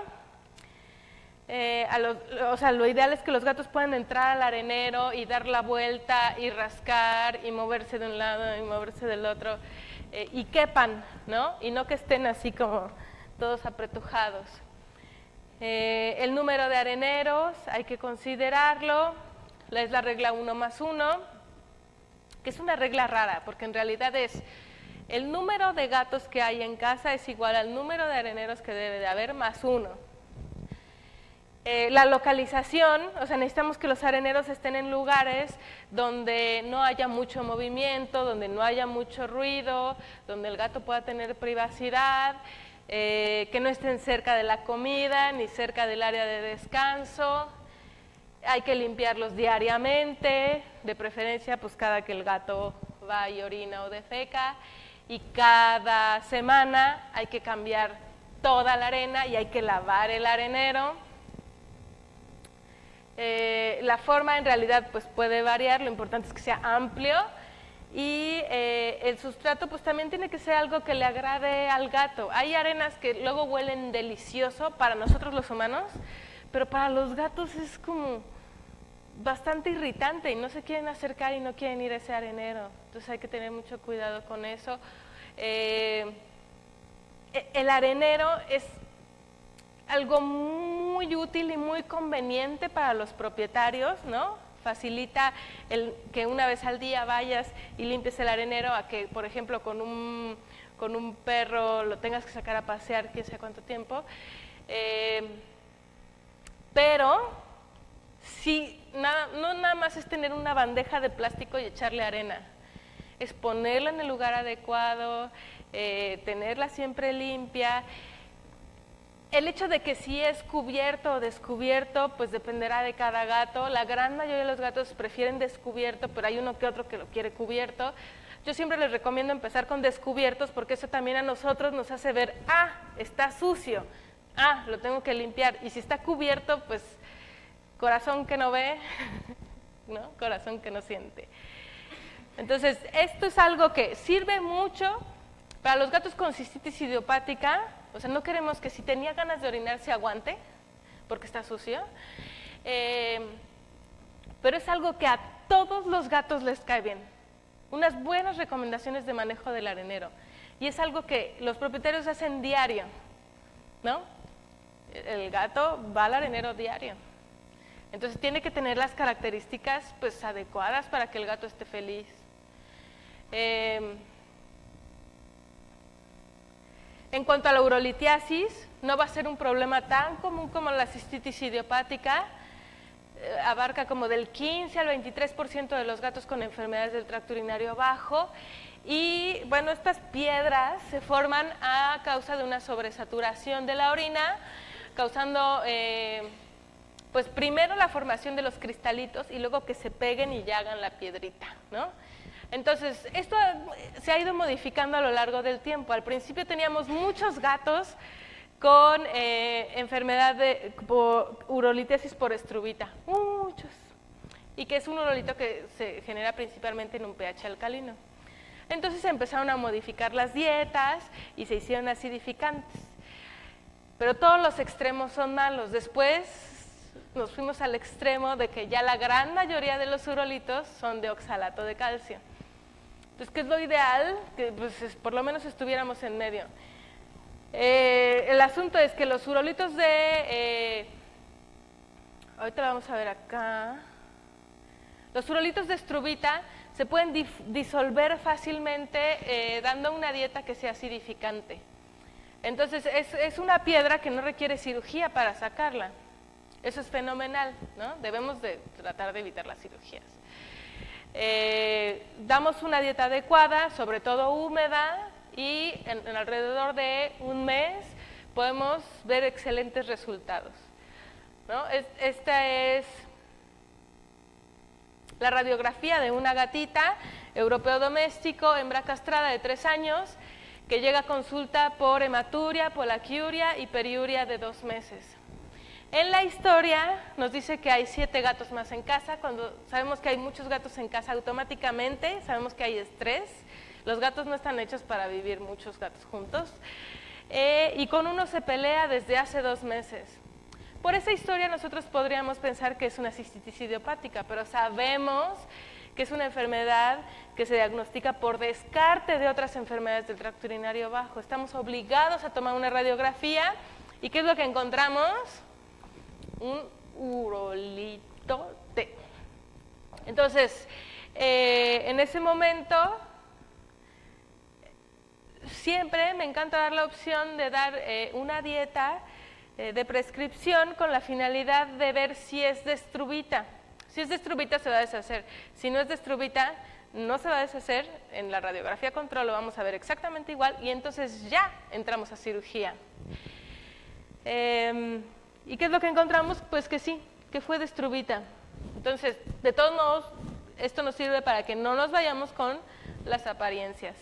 O sea, lo ideal es que los gatos puedan entrar al arenero y dar la vuelta y rascar y moverse de un lado y moverse del otro y quepan, ¿no? Y no que estén así como todos apretujados. El número de areneros hay que considerarlo, es la regla 1+1, que es una regla rara, porque en realidad es el número de gatos que hay en casa es igual al número de areneros que debe de haber más 1. La localización, o sea, necesitamos que los areneros estén en lugares donde no haya mucho movimiento, donde no haya mucho ruido, donde el gato pueda tener privacidad, que no estén cerca de la comida ni cerca del área de descanso. Hay que limpiarlos diariamente, de preferencia pues cada que el gato va y orina o defeca, y cada semana hay que cambiar toda la arena y hay que lavar el arenero. La forma en realidad pues puede variar, lo importante es que sea amplio, y el sustrato pues también tiene que ser algo que le agrade al gato. Hay arenas que luego huelen delicioso para nosotros los humanos, pero para los gatos es como bastante irritante y no se quieren acercar y no quieren ir a ese arenero. Entonces hay que tener mucho cuidado con eso. El arenero es algo muy útil y muy conveniente para los propietarios, ¿no? Facilita el que una vez al día vayas y limpies el arenero a que, por ejemplo, con un perro lo tengas que sacar a pasear quién sabe cuánto tiempo. Pero sí, no nada más es tener una bandeja de plástico y echarle arena, es ponerla en el lugar adecuado, tenerla siempre limpia. El hecho de que si es cubierto o descubierto, pues dependerá de cada gato. La gran mayoría de los gatos prefieren descubierto, pero hay uno que otro que lo quiere cubierto. Yo siempre les recomiendo empezar con descubiertos porque eso también a nosotros nos hace ver, está sucio, lo tengo que limpiar. Y si está cubierto, pues corazón que no ve, ¿no? Corazón que no siente. Entonces, esto es algo que sirve mucho para los gatos con cistitis idiopática. O sea, no queremos que si tenía ganas de orinar se aguante, porque está sucio. Pero es algo que a todos los gatos les cae bien. Unas buenas recomendaciones de manejo del arenero. Y es algo que los propietarios hacen diario, ¿no? El gato va al arenero diario. Entonces tiene que tener las características pues adecuadas para que el gato esté feliz. En cuanto a la urolitiasis, no va a ser un problema tan común como la cistitis idiopática. Abarca como del 15 al 23% de los gatos con enfermedades del tracto urinario bajo. Y bueno, estas piedras se forman a causa de una sobresaturación de la orina, causando pues primero la formación de los cristalitos y luego que se peguen y ya hagan la piedrita, ¿no? Entonces, esto se ha ido modificando a lo largo del tiempo. Al principio teníamos muchos gatos con enfermedad por urolitiasis por estrubita, muchos, y que es un urolito que se genera principalmente en un pH alcalino. Entonces se empezaron a modificar las dietas y se hicieron acidificantes. Pero todos los extremos son malos. Después nos fuimos al extremo de que ya la gran mayoría de los urolitos son de oxalato de calcio. Entonces, ¿qué es lo ideal? Que pues, por lo menos estuviéramos en medio. El asunto es que los urolitos ahorita lo vamos a ver acá. Los urolitos de estrubita se pueden disolver fácilmente dando una dieta que sea acidificante. Entonces, es una piedra que no requiere cirugía para sacarla. Eso es fenomenal, ¿no? Debemos de tratar de evitar las cirugías. Damos una dieta adecuada, sobre todo húmeda, y en alrededor de un mes podemos ver excelentes resultados. ¿no? Esta es la radiografía de una gatita europeo doméstico, hembra castrada de 3 años, que llega a consulta por hematuria, polaquiuria y periuria de 2 meses. En la historia nos dice que hay 7 gatos más en casa. Cuando sabemos que hay muchos gatos en casa, automáticamente sabemos que hay estrés. Los gatos no están hechos para vivir muchos gatos juntos. Y con uno se pelea desde hace 2 meses. Por esa historia nosotros podríamos pensar que es una cistitis idiopática, pero sabemos que es una enfermedad que se diagnostica por descarte de otras enfermedades del tracto urinario bajo. Estamos obligados a tomar una radiografía. ¿Y qué es lo que encontramos? Un urolito T. Entonces, en ese momento, siempre me encanta dar la opción de dar una dieta de prescripción con la finalidad de ver si es destrubita. Si es destrubita se va a deshacer. Si no es destrubita, no se va a deshacer. En la radiografía control lo vamos a ver exactamente igual y entonces ya entramos a cirugía. ¿Y qué es lo que encontramos? Pues que sí, que fue destrubita. Entonces, de todos modos, esto nos sirve para que no nos vayamos con las apariencias,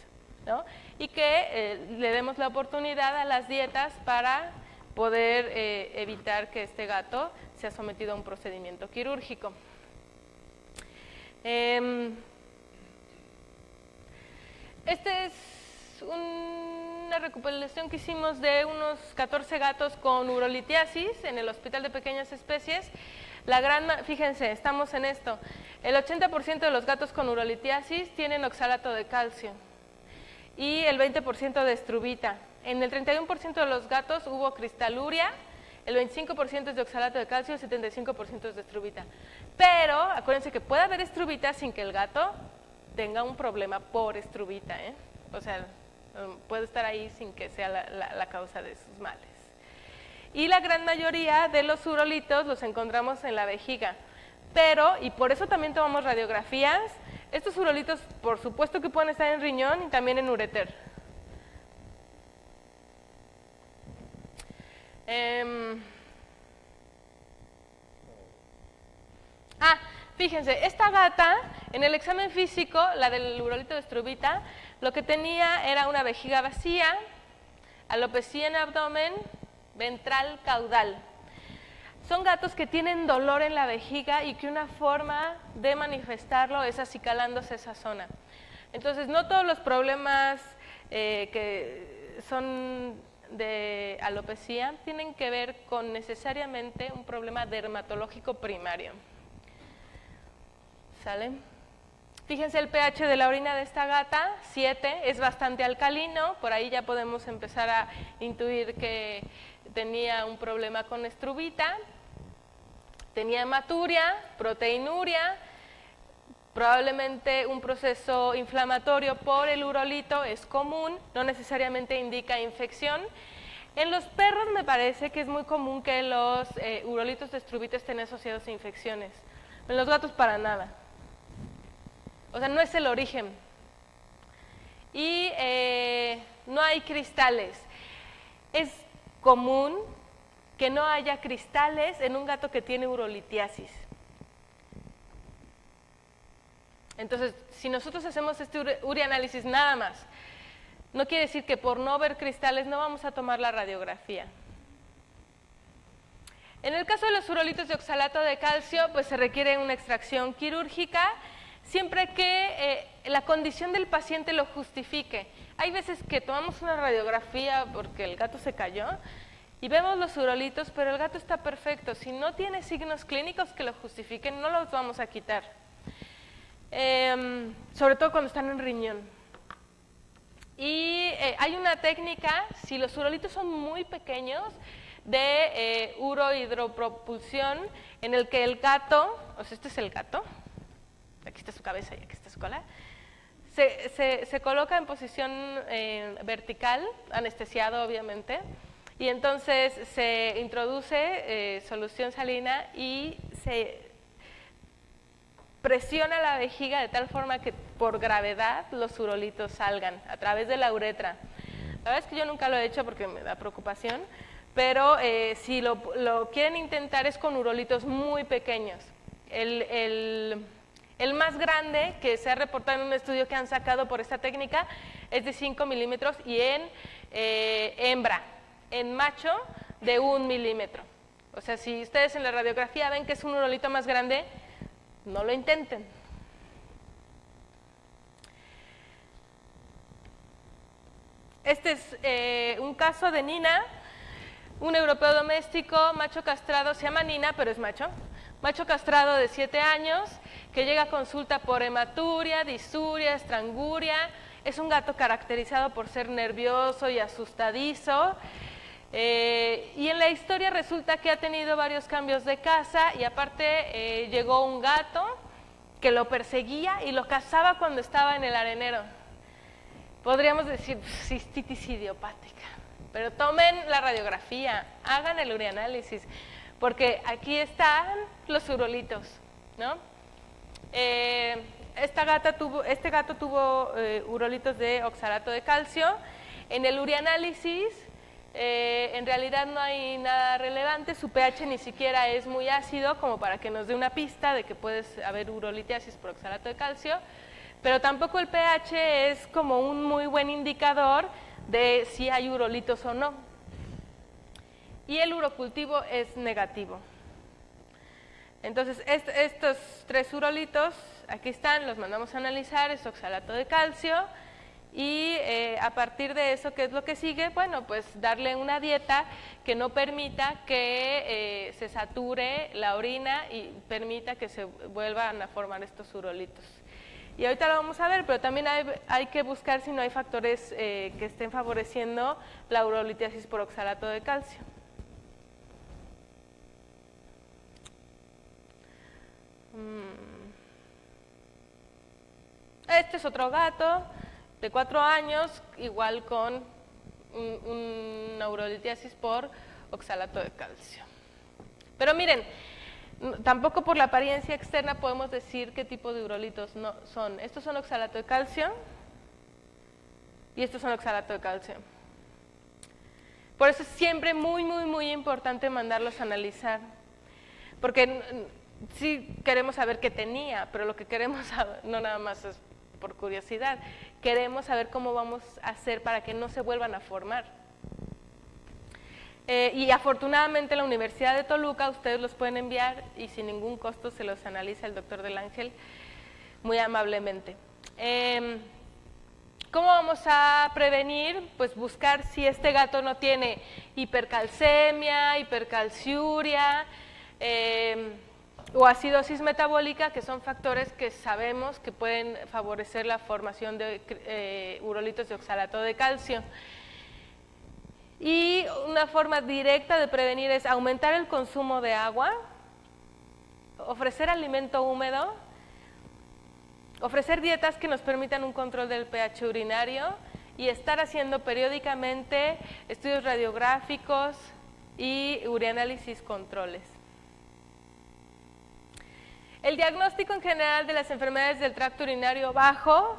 ¿no? Y que le demos la oportunidad a las dietas para poder evitar que este gato sea sometido a un procedimiento quirúrgico. Este es una recopilación que hicimos de unos 14 gatos con urolitiasis en el Hospital de Pequeñas Especies. Fíjense, estamos en esto. El 80% de los gatos con urolitiasis tienen oxalato de calcio y el 20% de estrubita. En el 31% de los gatos hubo cristaluria, el 25% es de oxalato de calcio y el 75% es de estrubita. Pero acuérdense que puede haber estrubita sin que el gato tenga un problema por estrubita, ¿eh? O sea, puede estar ahí sin que sea la causa de sus males. Y la gran mayoría de los urolitos los encontramos en la vejiga. Pero, y por eso también tomamos radiografías, estos urolitos por supuesto que pueden estar en riñón y también en ureter. Fíjense, esta gata en el examen físico, la del urolito de estrubita, lo que tenía era una vejiga vacía, alopecia en abdomen, ventral, caudal. Son gatos que tienen dolor en la vejiga y que una forma de manifestarlo es acicalándose esa zona. Entonces, no todos los problemas que son de alopecia tienen que ver con necesariamente un problema dermatológico primario. ¿Sale? Fíjense el pH de la orina de esta gata, 7, es bastante alcalino, por ahí ya podemos empezar a intuir que tenía un problema con estrubita, tenía hematuria, proteinuria, probablemente un proceso inflamatorio por el urolito es común, no necesariamente indica infección. En los perros me parece que es muy común que los urolitos de estrubita estén asociados a infecciones, en los gatos para nada. O sea, no es el origen. Y no hay cristales. Es común que no haya cristales en un gato que tiene urolitiasis. Entonces, si nosotros hacemos este urianálisis nada más, no quiere decir que por no ver cristales no vamos a tomar la radiografía. En el caso de los urolitos de oxalato de calcio, pues se requiere una extracción quirúrgica, siempre que la condición del paciente lo justifique. Hay veces que tomamos una radiografía porque el gato se cayó y vemos los urolitos, pero el gato está perfecto. Si no tiene signos clínicos que lo justifiquen, no los vamos a quitar. Sobre todo cuando están en riñón. Y hay una técnica, si los urolitos son muy pequeños, de urohidropropulsión, en el que el gato, o sea, este es el gato, aquí está su cabeza y aquí está su cola, se coloca en posición vertical, anestesiado obviamente, y entonces se introduce solución salina y se presiona la vejiga de tal forma que por gravedad los urolitos salgan a través de la uretra. La verdad es que yo nunca lo he hecho porque me da preocupación, pero si lo quieren intentar es con urolitos muy pequeños. El más grande que se ha reportado en un estudio que han sacado por esta técnica es de 5 milímetros y en hembra, en macho de 1 milímetro. O sea, si ustedes en la radiografía ven que es un urolito más grande, no lo intenten. Este es un caso de Nina, un europeo doméstico, macho castrado, se llama Nina, pero es macho castrado de 7 años, que llega a consulta por hematuria, disuria, estranguria. Es un gato caracterizado por ser nervioso y asustadizo. Y en la historia resulta que ha tenido varios cambios de casa y aparte llegó un gato que lo perseguía y lo cazaba cuando estaba en el arenero. Podríamos decir cistitis idiopática, pero tomen la radiografía, hagan el urianálisis, porque aquí están los urolitos, ¿no? Este gato tuvo urolitos de oxalato de calcio. En el urianálisis, en realidad no hay nada relevante, su pH ni siquiera es muy ácido como para que nos dé una pista de que puede haber urolitiasis por oxalato de calcio, pero tampoco el pH es como un muy buen indicador de si hay urolitos o no. Y el urocultivo es negativo. Entonces, estos 3 urolitos, aquí están, los mandamos a analizar, es oxalato de calcio, y a partir de eso, ¿qué es lo que sigue? Bueno, pues darle una dieta que no permita que se sature la orina y permita que se vuelvan a formar estos urolitos. Y ahorita lo vamos a ver, pero también hay que buscar si no hay factores que estén favoreciendo la urolitiasis por oxalato de calcio. Este es otro gato de 4 años, igual con una urolitiasis por oxalato de calcio. Pero miren, tampoco por la apariencia externa podemos decir qué tipo de urolitos no son. Estos son oxalato de calcio y estos son oxalato de calcio. Por eso es siempre muy importante mandarlos a analizar, porque sí queremos saber qué tenía, pero lo que queremos saber no nada más es por curiosidad, queremos saber cómo vamos a hacer para que no se vuelvan a formar. Y afortunadamente la Universidad de Toluca, ustedes los pueden enviar y sin ningún costo se los analiza el doctor Del Ángel muy amablemente. ¿Cómo vamos a prevenir? Pues buscar si este gato no tiene hipercalcemia, hipercalciuria o acidosis metabólica, que son factores que sabemos que pueden favorecer la formación de urolitos de oxalato de calcio. Y una forma directa de prevenir es aumentar el consumo de agua, ofrecer alimento húmedo, ofrecer dietas que nos permitan un control del pH urinario y estar haciendo periódicamente estudios radiográficos y urianálisis controles. El diagnóstico en general de las enfermedades del tracto urinario bajo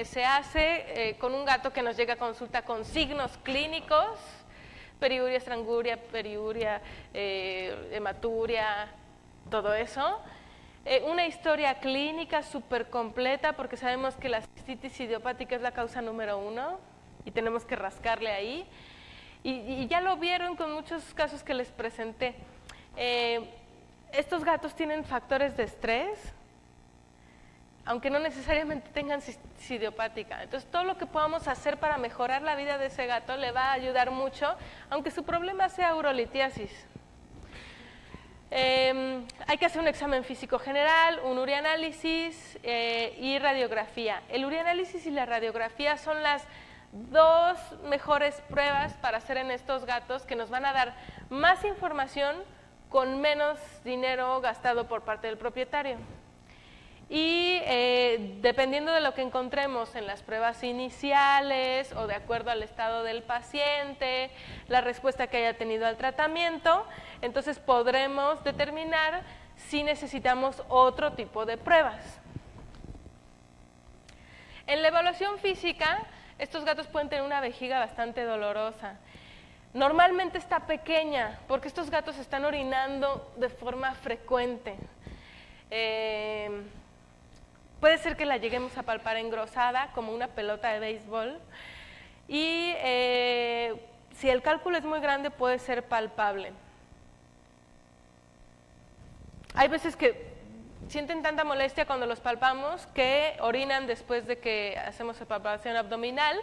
se hace con un gato que nos llega a consulta con signos clínicos, periuria, estranguria, periuria, hematuria, todo eso. Una historia clínica súper completa porque sabemos que la cistitis idiopática es la causa número 1 y tenemos que rascarle ahí. Y ya lo vieron con muchos casos que les presenté. Estos gatos tienen factores de estrés, aunque no necesariamente tengan cistitis idiopática. Entonces, todo lo que podamos hacer para mejorar la vida de ese gato le va a ayudar mucho, aunque su problema sea urolitiasis. Hay que hacer un examen físico general, un urianálisis y radiografía. El urianálisis y la radiografía son las 2 mejores pruebas para hacer en estos gatos que nos van a dar más información con menos dinero gastado por parte del propietario. Y dependiendo de lo que encontremos en las pruebas iniciales o de acuerdo al estado del paciente, la respuesta que haya tenido al tratamiento, entonces podremos determinar si necesitamos otro tipo de pruebas. En la evaluación física, estos gatos pueden tener una vejiga bastante dolorosa. Normalmente está pequeña, porque estos gatos están orinando de forma frecuente. Puede ser que la lleguemos a palpar engrosada, como una pelota de béisbol, y si el cálculo es muy grande puede ser palpable. Hay veces que sienten tanta molestia cuando los palpamos que orinan después de que hacemos la palpación abdominal,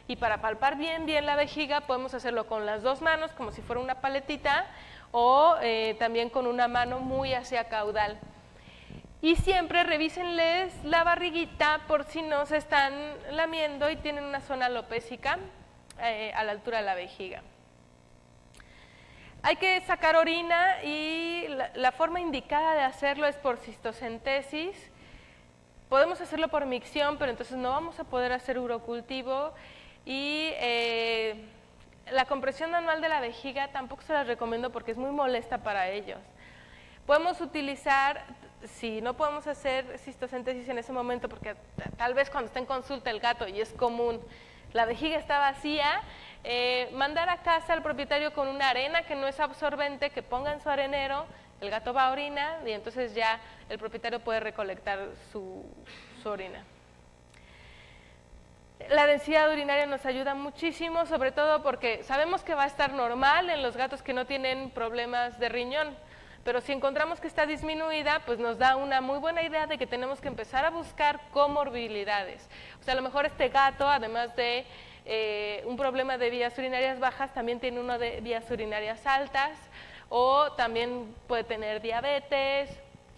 y para palpar bien la vejiga podemos hacerlo con las dos manos como si fuera una paletita, o también con una mano muy hacia caudal. Y siempre revísenles la barriguita por si no se están lamiendo y tienen una zona alopécica a la altura de la vejiga. Hay que sacar orina y la forma indicada de hacerlo es por cistocentesis. Podemos hacerlo por micción, pero entonces no vamos a poder hacer urocultivo, y la compresión manual de la vejiga tampoco se las recomiendo porque es muy molesta para ellos. Podemos utilizar, si no podemos hacer cistocentesis en ese momento, porque tal vez cuando está en consulta el gato, y es común, la vejiga está vacía, mandar a casa al propietario con una arena que no es absorbente, que ponga en su arenero, el gato va a orinar y entonces ya el propietario puede recolectar su orina. La densidad urinaria nos ayuda muchísimo, sobre todo porque sabemos que va a estar normal en los gatos que no tienen problemas de riñón, pero si encontramos que está disminuida, pues nos da una muy buena idea de que tenemos que empezar a buscar comorbilidades. O sea, a lo mejor este gato, además de un problema de vías urinarias bajas, también tiene uno de vías urinarias altas, o también puede tener diabetes,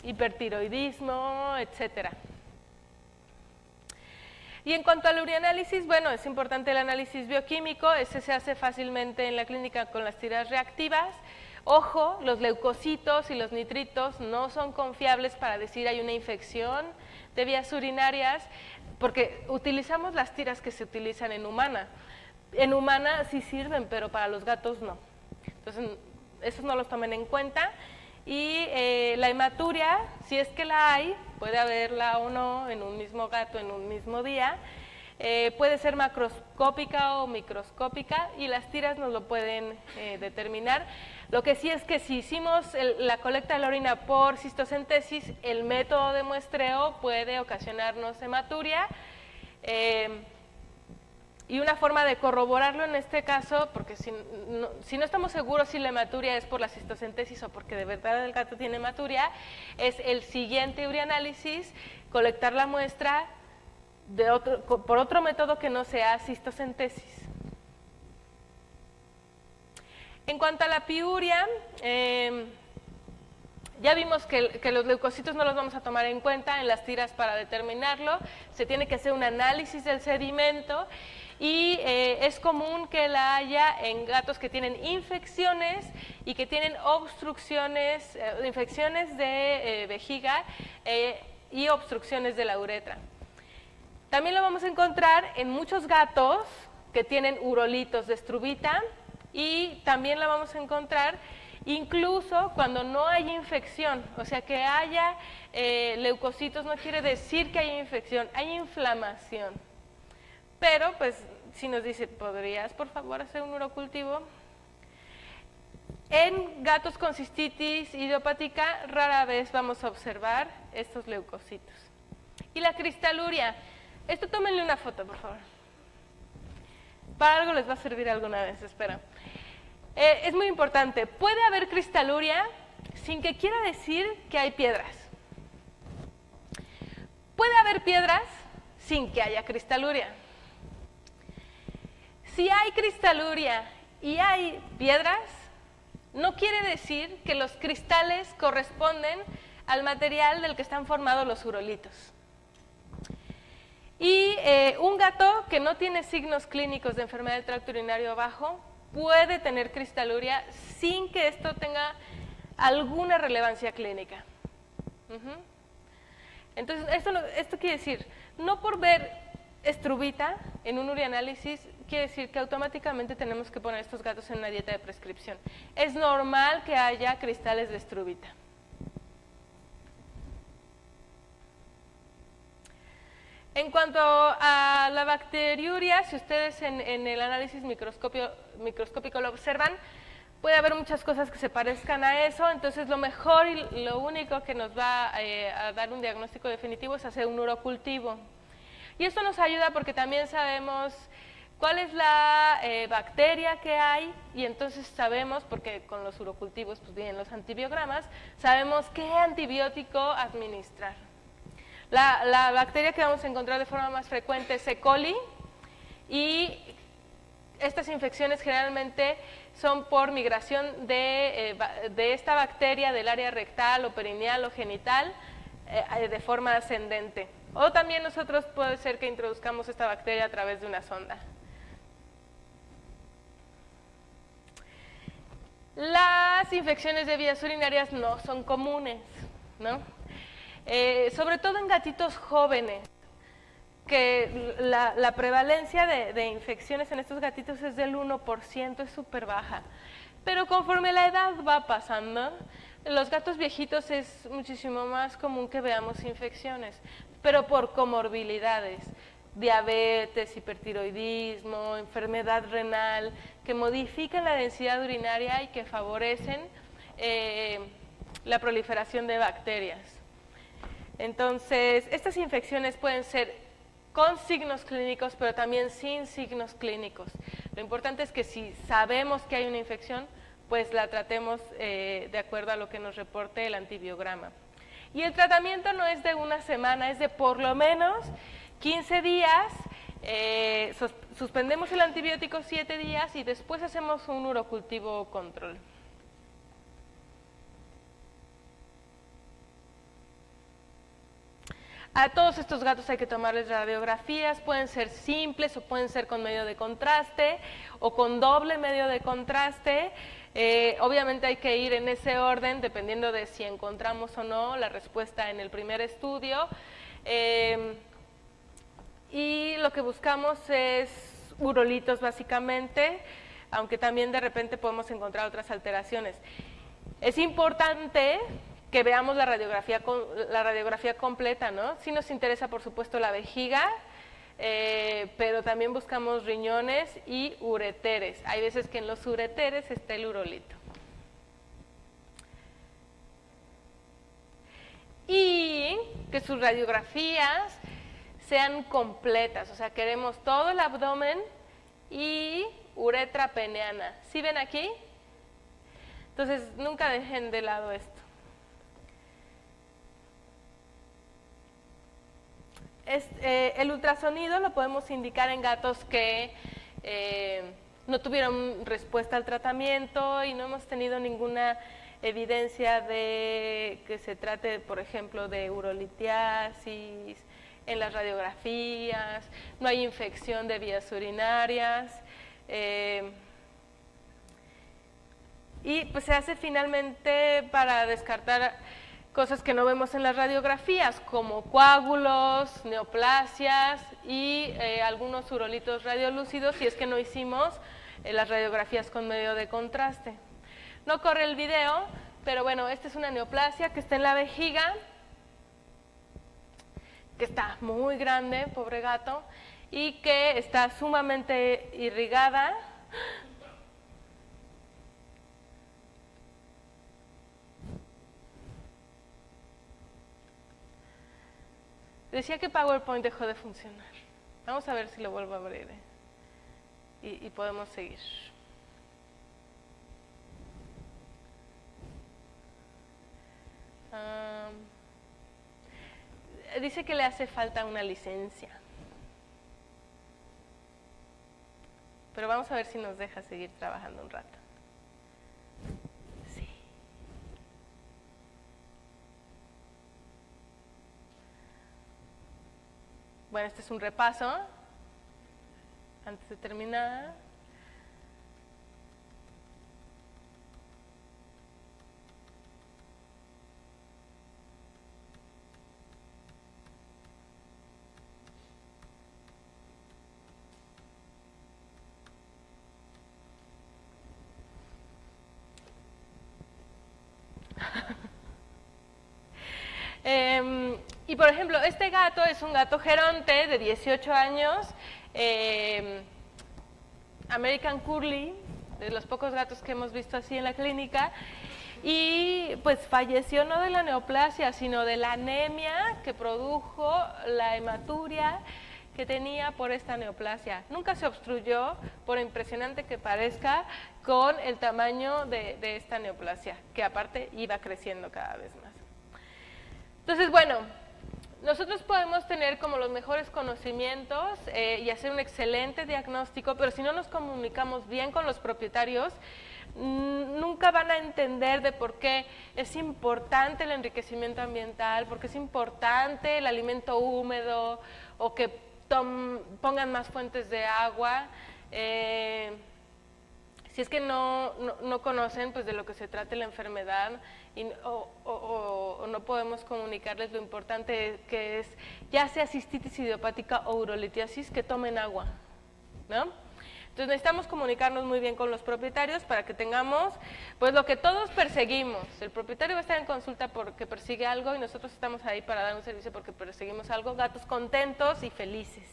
hipertiroidismo, etcétera. Y en cuanto al urianálisis, bueno, es importante el análisis bioquímico, ese se hace fácilmente en la clínica con las tiras reactivas. Ojo, los leucocitos y los nitritos no son confiables para decir hay una infección de vías urinarias, porque utilizamos las tiras que se utilizan en humana. En humana sí sirven, pero para los gatos no. Entonces, esos no los tomen en cuenta. Y la hematuria, si es que la hay, puede haberla o no en un mismo gato en un mismo día, puede ser macroscópica o microscópica, y las tiras nos lo pueden determinar. Lo que sí es que si hicimos la colecta de la orina por cistocentesis, el método de muestreo puede ocasionarnos hematuria, y una forma de corroborarlo en este caso, porque si no estamos seguros si la hematuria es por la cistocentesis o porque de verdad el gato tiene hematuria, es el siguiente urianálisis, colectar la muestra por otro método que no sea cistocentesis. En cuanto a la piuria, ya vimos que los leucocitos no los vamos a tomar en cuenta en las tiras para determinarlo, se tiene que hacer un análisis del sedimento, y es común que la haya en gatos que tienen infecciones y que tienen obstrucciones, infecciones de vejiga y obstrucciones de la uretra. También lo vamos a encontrar en muchos gatos que tienen urolitos de struvita, y también la vamos a encontrar incluso cuando no hay infección, o sea que haya leucocitos no quiere decir que haya infección, hay inflamación. Pero pues si nos dice, ¿podrías por favor hacer un urocultivo? En gatos con cistitis idiopática rara vez vamos a observar estos leucocitos. Y la cristaluria, esto tómenle una foto por favor. Para algo les va a servir alguna vez, espero. Es muy importante, puede haber cristaluria sin que quiera decir que hay piedras. Puede haber piedras sin que haya cristaluria. Si hay cristaluria y hay piedras, no quiere decir que los cristales corresponden al material del que están formados los urolitos. Y un gato que no tiene signos clínicos de enfermedad del tracto urinario bajo puede tener cristaluria sin que esto tenga alguna relevancia clínica. Entonces, esto quiere decir, no por ver struvita en un urianálisis quiere decir que automáticamente tenemos que poner a estos gatos en una dieta de prescripción. Es normal que haya cristales de struvita. En cuanto a la bacteriuria, si ustedes en el análisis microscópico lo observan, puede haber muchas cosas que se parezcan a eso, entonces lo mejor y lo único que nos va a dar un diagnóstico definitivo es hacer un urocultivo. Y esto nos ayuda porque también sabemos cuál es la bacteria que hay, y entonces sabemos, porque con los urocultivos pues vienen los antibiogramas, sabemos qué antibiótico administrar. La bacteria que vamos a encontrar de forma más frecuente es E. coli, y estas infecciones generalmente son por migración de esta bacteria del área rectal o perineal o genital de forma ascendente. O también nosotros puede ser que introduzcamos esta bacteria a través de una sonda. Las infecciones de vías urinarias no son comunes, ¿no? Sobre todo en gatitos jóvenes, que la prevalencia de infecciones en estos gatitos es del 1%, es súper baja. Pero conforme la edad va pasando, en los gatos viejitos es muchísimo más común que veamos infecciones, pero por comorbilidades, diabetes, hipertiroidismo, enfermedad renal, que modifican la densidad urinaria y que favorecen la proliferación de bacterias. Entonces, estas infecciones pueden ser con signos clínicos, pero también sin signos clínicos. Lo importante es que si sabemos que hay una infección, pues la tratemos de acuerdo a lo que nos reporte el antibiograma. Y el tratamiento no es de una semana, es de por lo menos 15 días, suspendemos el antibiótico 7 días y después hacemos un urocultivo control. A todos estos gatos hay que tomarles radiografías, pueden ser simples o pueden ser con medio de contraste o con doble medio de contraste. Obviamente hay que ir en ese orden dependiendo de si encontramos o no la respuesta en el primer estudio. Y lo que buscamos es urolitos básicamente, aunque también de repente podemos encontrar otras alteraciones. Es importante que veamos la radiografía completa, ¿no? Sí nos interesa, por supuesto, la vejiga, pero también buscamos riñones y ureteres. Hay veces que en los ureteres está el urolito. Y que sus radiografías sean completas, o sea, queremos todo el abdomen y uretra peneana. ¿Sí ven aquí? Entonces, nunca dejen de lado esto. El ultrasonido lo podemos indicar en gatos que no tuvieron respuesta al tratamiento y no hemos tenido ninguna evidencia de que se trate, por ejemplo, de urolitiasis en las radiografías, no hay infección de vías urinarias, y pues se hace finalmente para descartar cosas que no vemos en las radiografías, como coágulos, neoplasias y algunos urolitos radiolúcidos, si es que no hicimos las radiografías con medio de contraste. No corre el video, pero bueno, esta es una neoplasia que está en la vejiga, que está muy grande, pobre gato, y que está sumamente irrigada. Decía que PowerPoint dejó de funcionar. Vamos a ver si lo vuelvo a abrir y podemos seguir. Dice que le hace falta una licencia. Pero vamos a ver si nos deja seguir trabajando un rato. Sí. Bueno, este es un repaso antes de terminar. Y por ejemplo, este gato es un gato geronte de 18 años, American Curly, de los pocos gatos que hemos visto así en la clínica, y pues falleció no de la neoplasia, sino de la anemia que produjo la hematuria que tenía por esta neoplasia. Nunca se obstruyó, por impresionante que parezca, con el tamaño de esta neoplasia, que aparte iba creciendo cada vez más. Entonces, bueno, nosotros podemos tener como los mejores conocimientos y hacer un excelente diagnóstico, pero si no nos comunicamos bien con los propietarios, nunca van a entender de por qué es importante el enriquecimiento ambiental, por qué es importante el alimento húmedo o que pongan más fuentes de agua. Si es que no conocen pues de lo que se trata la enfermedad o no podemos comunicarles lo importante que es, ya sea cistitis idiopática o urolitiasis, que tomen agua, ¿no? Entonces necesitamos comunicarnos muy bien con los propietarios para que tengamos pues lo que todos perseguimos. El propietario va a estar en consulta porque persigue algo y nosotros estamos ahí para dar un servicio porque perseguimos algo, gatos contentos y felices.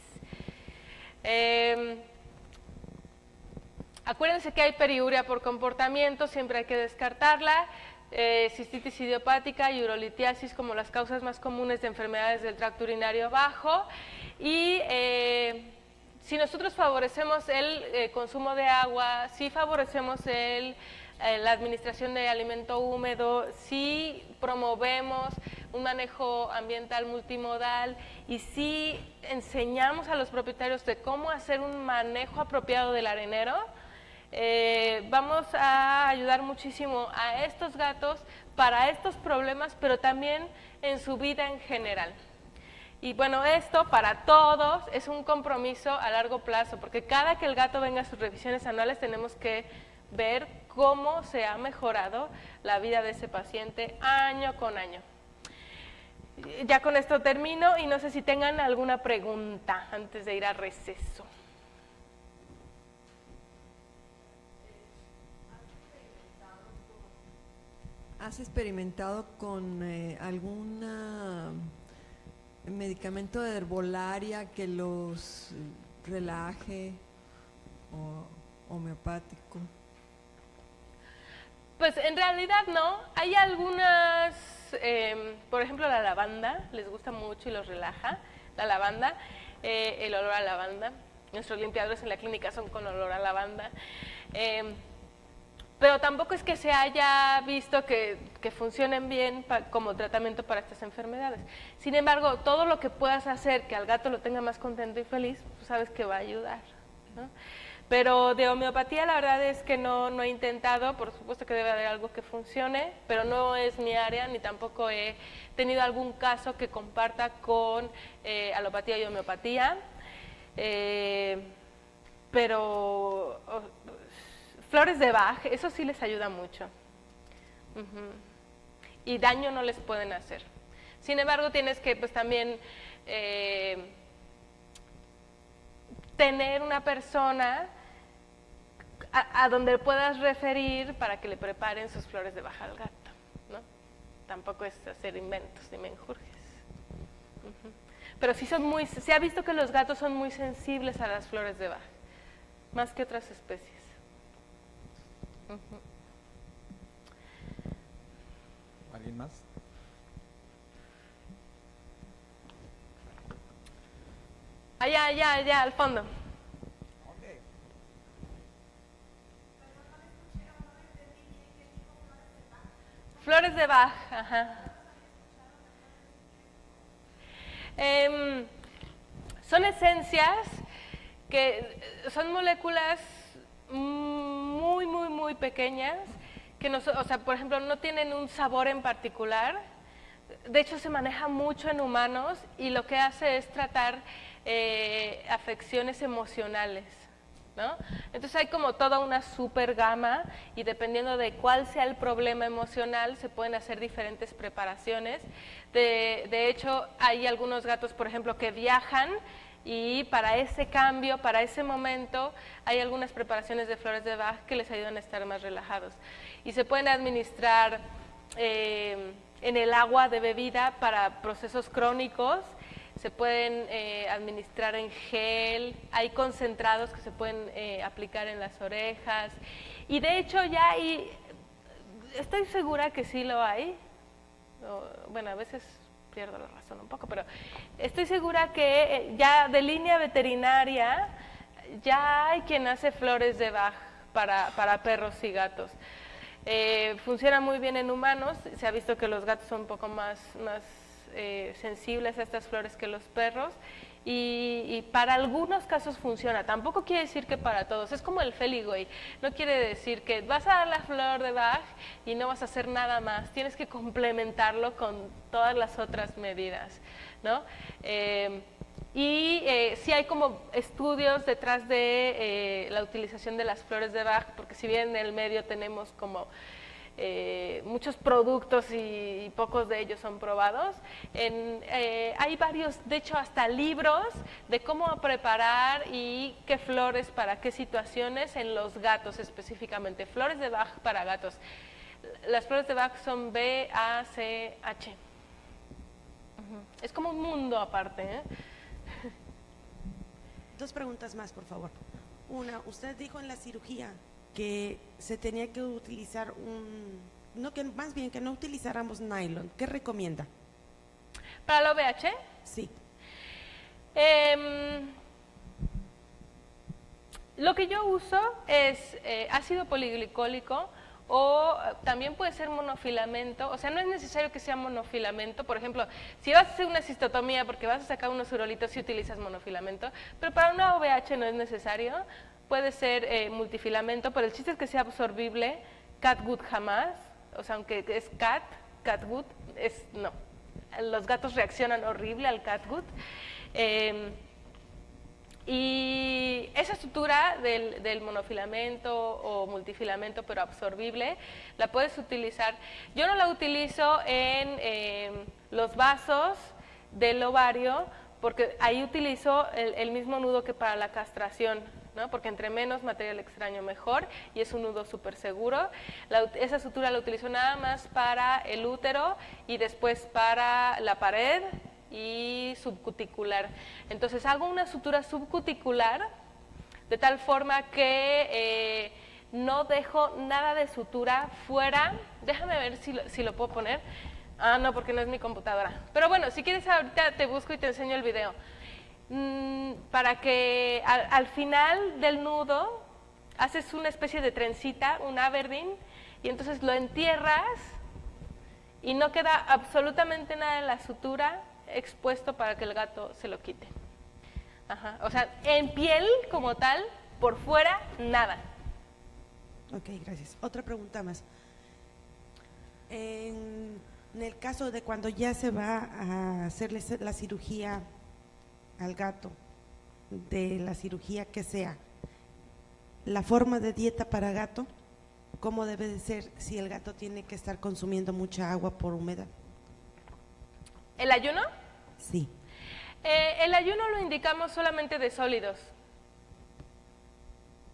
Acuérdense que hay periuria por comportamiento, siempre hay que descartarla, cistitis idiopática y urolitiasis como las causas más comunes de enfermedades del tracto urinario bajo, y si nosotros favorecemos el consumo de agua, si favorecemos la administración de alimento húmedo, si promovemos un manejo ambiental multimodal y si enseñamos a los propietarios de cómo hacer un manejo apropiado del arenero, vamos a ayudar muchísimo a estos gatos para estos problemas, pero también en su vida en general. Y bueno, esto para todos es un compromiso a largo plazo, porque cada que el gato venga a sus revisiones anuales tenemos que ver cómo se ha mejorado la vida de ese paciente año con año. Ya con esto termino y no sé si tengan alguna pregunta antes de ir a receso. ¿Has experimentado con algún medicamento de herbolaria que los relaje o homeopático? Pues en realidad no. Hay algunas, por ejemplo la lavanda, les gusta mucho y los relaja, la lavanda, el olor a lavanda. Nuestros limpiadores en la clínica son con olor a lavanda. Pero tampoco es que se haya visto que funcionen bien como tratamiento para estas enfermedades. Sin embargo, todo lo que puedas hacer que al gato lo tenga más contento y feliz, pues sabes que va a ayudar, ¿no? Pero de homeopatía la verdad es que no he intentado, por supuesto que debe haber algo que funcione, pero no es mi área, ni tampoco he tenido algún caso que comparta con alopatía y homeopatía. Pero flores de Bach, eso sí les ayuda mucho. Y daño no les pueden hacer. Sin embargo, tienes que pues también tener una persona a donde puedas referir para que le preparen sus flores de Bach al gato, ¿no? Tampoco es hacer inventos ni menjurjes. Pero sí se ha visto que los gatos son muy sensibles a las flores de Bach, más que otras especies. ¿Alguien más? Allá, al fondo. Okay. Flores de Bach, ajá. Son esencias que son moléculas muy pequeñas que o sea, por ejemplo, no tienen un sabor en particular. De hecho, se maneja mucho en humanos y lo que hace es tratar afecciones emocionales, ¿no? Entonces hay como toda una super gama y dependiendo de cuál sea el problema emocional se pueden hacer diferentes preparaciones. De hecho, hay algunos gatos, por ejemplo, que viajan y para ese cambio, para ese momento, hay algunas preparaciones de flores de Bach que les ayudan a estar más relajados. Y se pueden administrar en el agua de bebida para procesos crónicos. Se pueden administrar en gel, hay concentrados que se pueden aplicar en las orejas. Y de hecho ya hay, estoy segura que sí lo hay, bueno, a veces pierdo la razón un poco, pero estoy segura que ya de línea veterinaria ya hay quien hace flores de Bach para perros y gatos. Funciona muy bien en humanos, se ha visto que los gatos son un poco más sensibles a estas flores que los perros, y para algunos casos funciona. Tampoco quiere decir que para todos, es como el Feligoy, no quiere decir que vas a dar la flor de Bach y no vas a hacer nada más, tienes que complementarlo con todas las otras medidas, ¿no? Sí hay como estudios detrás de la utilización de las flores de Bach, porque si bien en el medio tenemos como muchos productos y pocos de ellos son probados, hay varios, de hecho hasta libros de cómo preparar y qué flores para qué situaciones en los gatos específicamente, flores de Bach para gatos. Las flores de Bach son B-A-C-H. Es como un mundo aparte, ¿eh? 2 preguntas más, por favor. Una, usted dijo en la cirugía que se tenía que utilizar más bien que no utilizáramos nylon. ¿Qué recomienda? ¿Para el OVH? Sí. Lo que yo uso es ácido poliglicólico, o también puede ser monofilamento, o sea, no es necesario que sea monofilamento. Por ejemplo, si vas a hacer una cistotomía porque vas a sacar unos urolitos, sí utilizas monofilamento, pero para una OVH no es necesario, puede ser multifilamento, pero el chiste es que sea absorbible. Catgut jamás, o sea, aunque es catgut, no. Los gatos reaccionan horrible al catgut. Y esa sutura del monofilamento o multifilamento, pero absorbible, la puedes utilizar. Yo no la utilizo en los vasos del ovario, porque ahí utilizo el mismo nudo que para la castración, ¿no? Porque entre menos material extraño mejor, y es un nudo súper seguro. Esa sutura la utilizo nada más para el útero y después para la pared y subcuticular. Entonces hago una sutura subcuticular de tal forma que no dejo nada de sutura fuera. Déjame ver si lo puedo poner. Ah, no, porque no es mi computadora. Pero bueno, si quieres ahorita te busco y te enseño el video. Para que al final del nudo haces una especie de trencita, un Aberdeen, y entonces lo entierras y no queda absolutamente nada en la sutura expuesto para que el gato se lo quite. Ajá. O sea, en piel como tal, por fuera, nada. Ok, gracias. Otra pregunta más. En el caso de cuando ya se va a hacerle la cirugía al gato, de la cirugía que sea, la forma de dieta para gato, ¿cómo debe de ser si el gato tiene que estar consumiendo mucha agua por humedad? ¿El ayuno? Sí. El ayuno lo indicamos solamente de sólidos.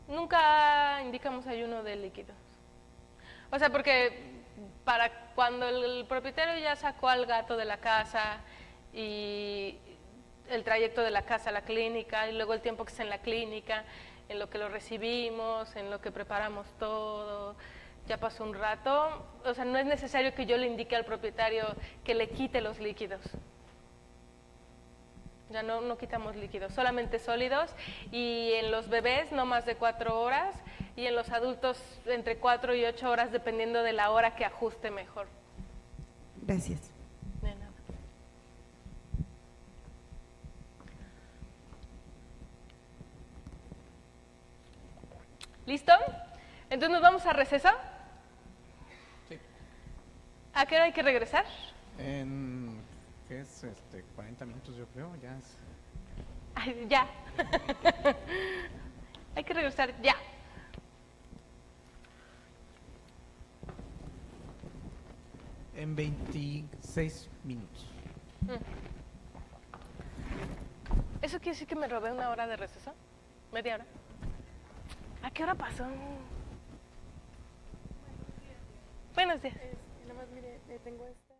Nunca indicamos ayuno de líquidos. O sea, porque para cuando el propietario ya sacó al gato de la casa y el trayecto de la casa a la clínica y luego el tiempo que está en la clínica, en lo que lo recibimos, en lo que preparamos todo, ya pasó un rato, o sea, no es necesario que yo le indique al propietario que le quite los líquidos. Ya no quitamos líquidos, solamente sólidos, y en los bebés no más de 4 horas, y en los adultos entre 4 y 8 horas, dependiendo de la hora que ajuste mejor. Gracias. De nada. ¿Listo? Entonces nos vamos a receso. Sí. ¿A qué hora hay que regresar? ¿Qué es? 40 minutos yo creo, ya es. Ay, ya. Hay que regresar ya. En 26 minutos. ¿Eso quiere decir que me robé 1 hora de receso? ¿Media hora? ¿A qué hora pasó? Buenos días. Nada más, mire, tengo esta.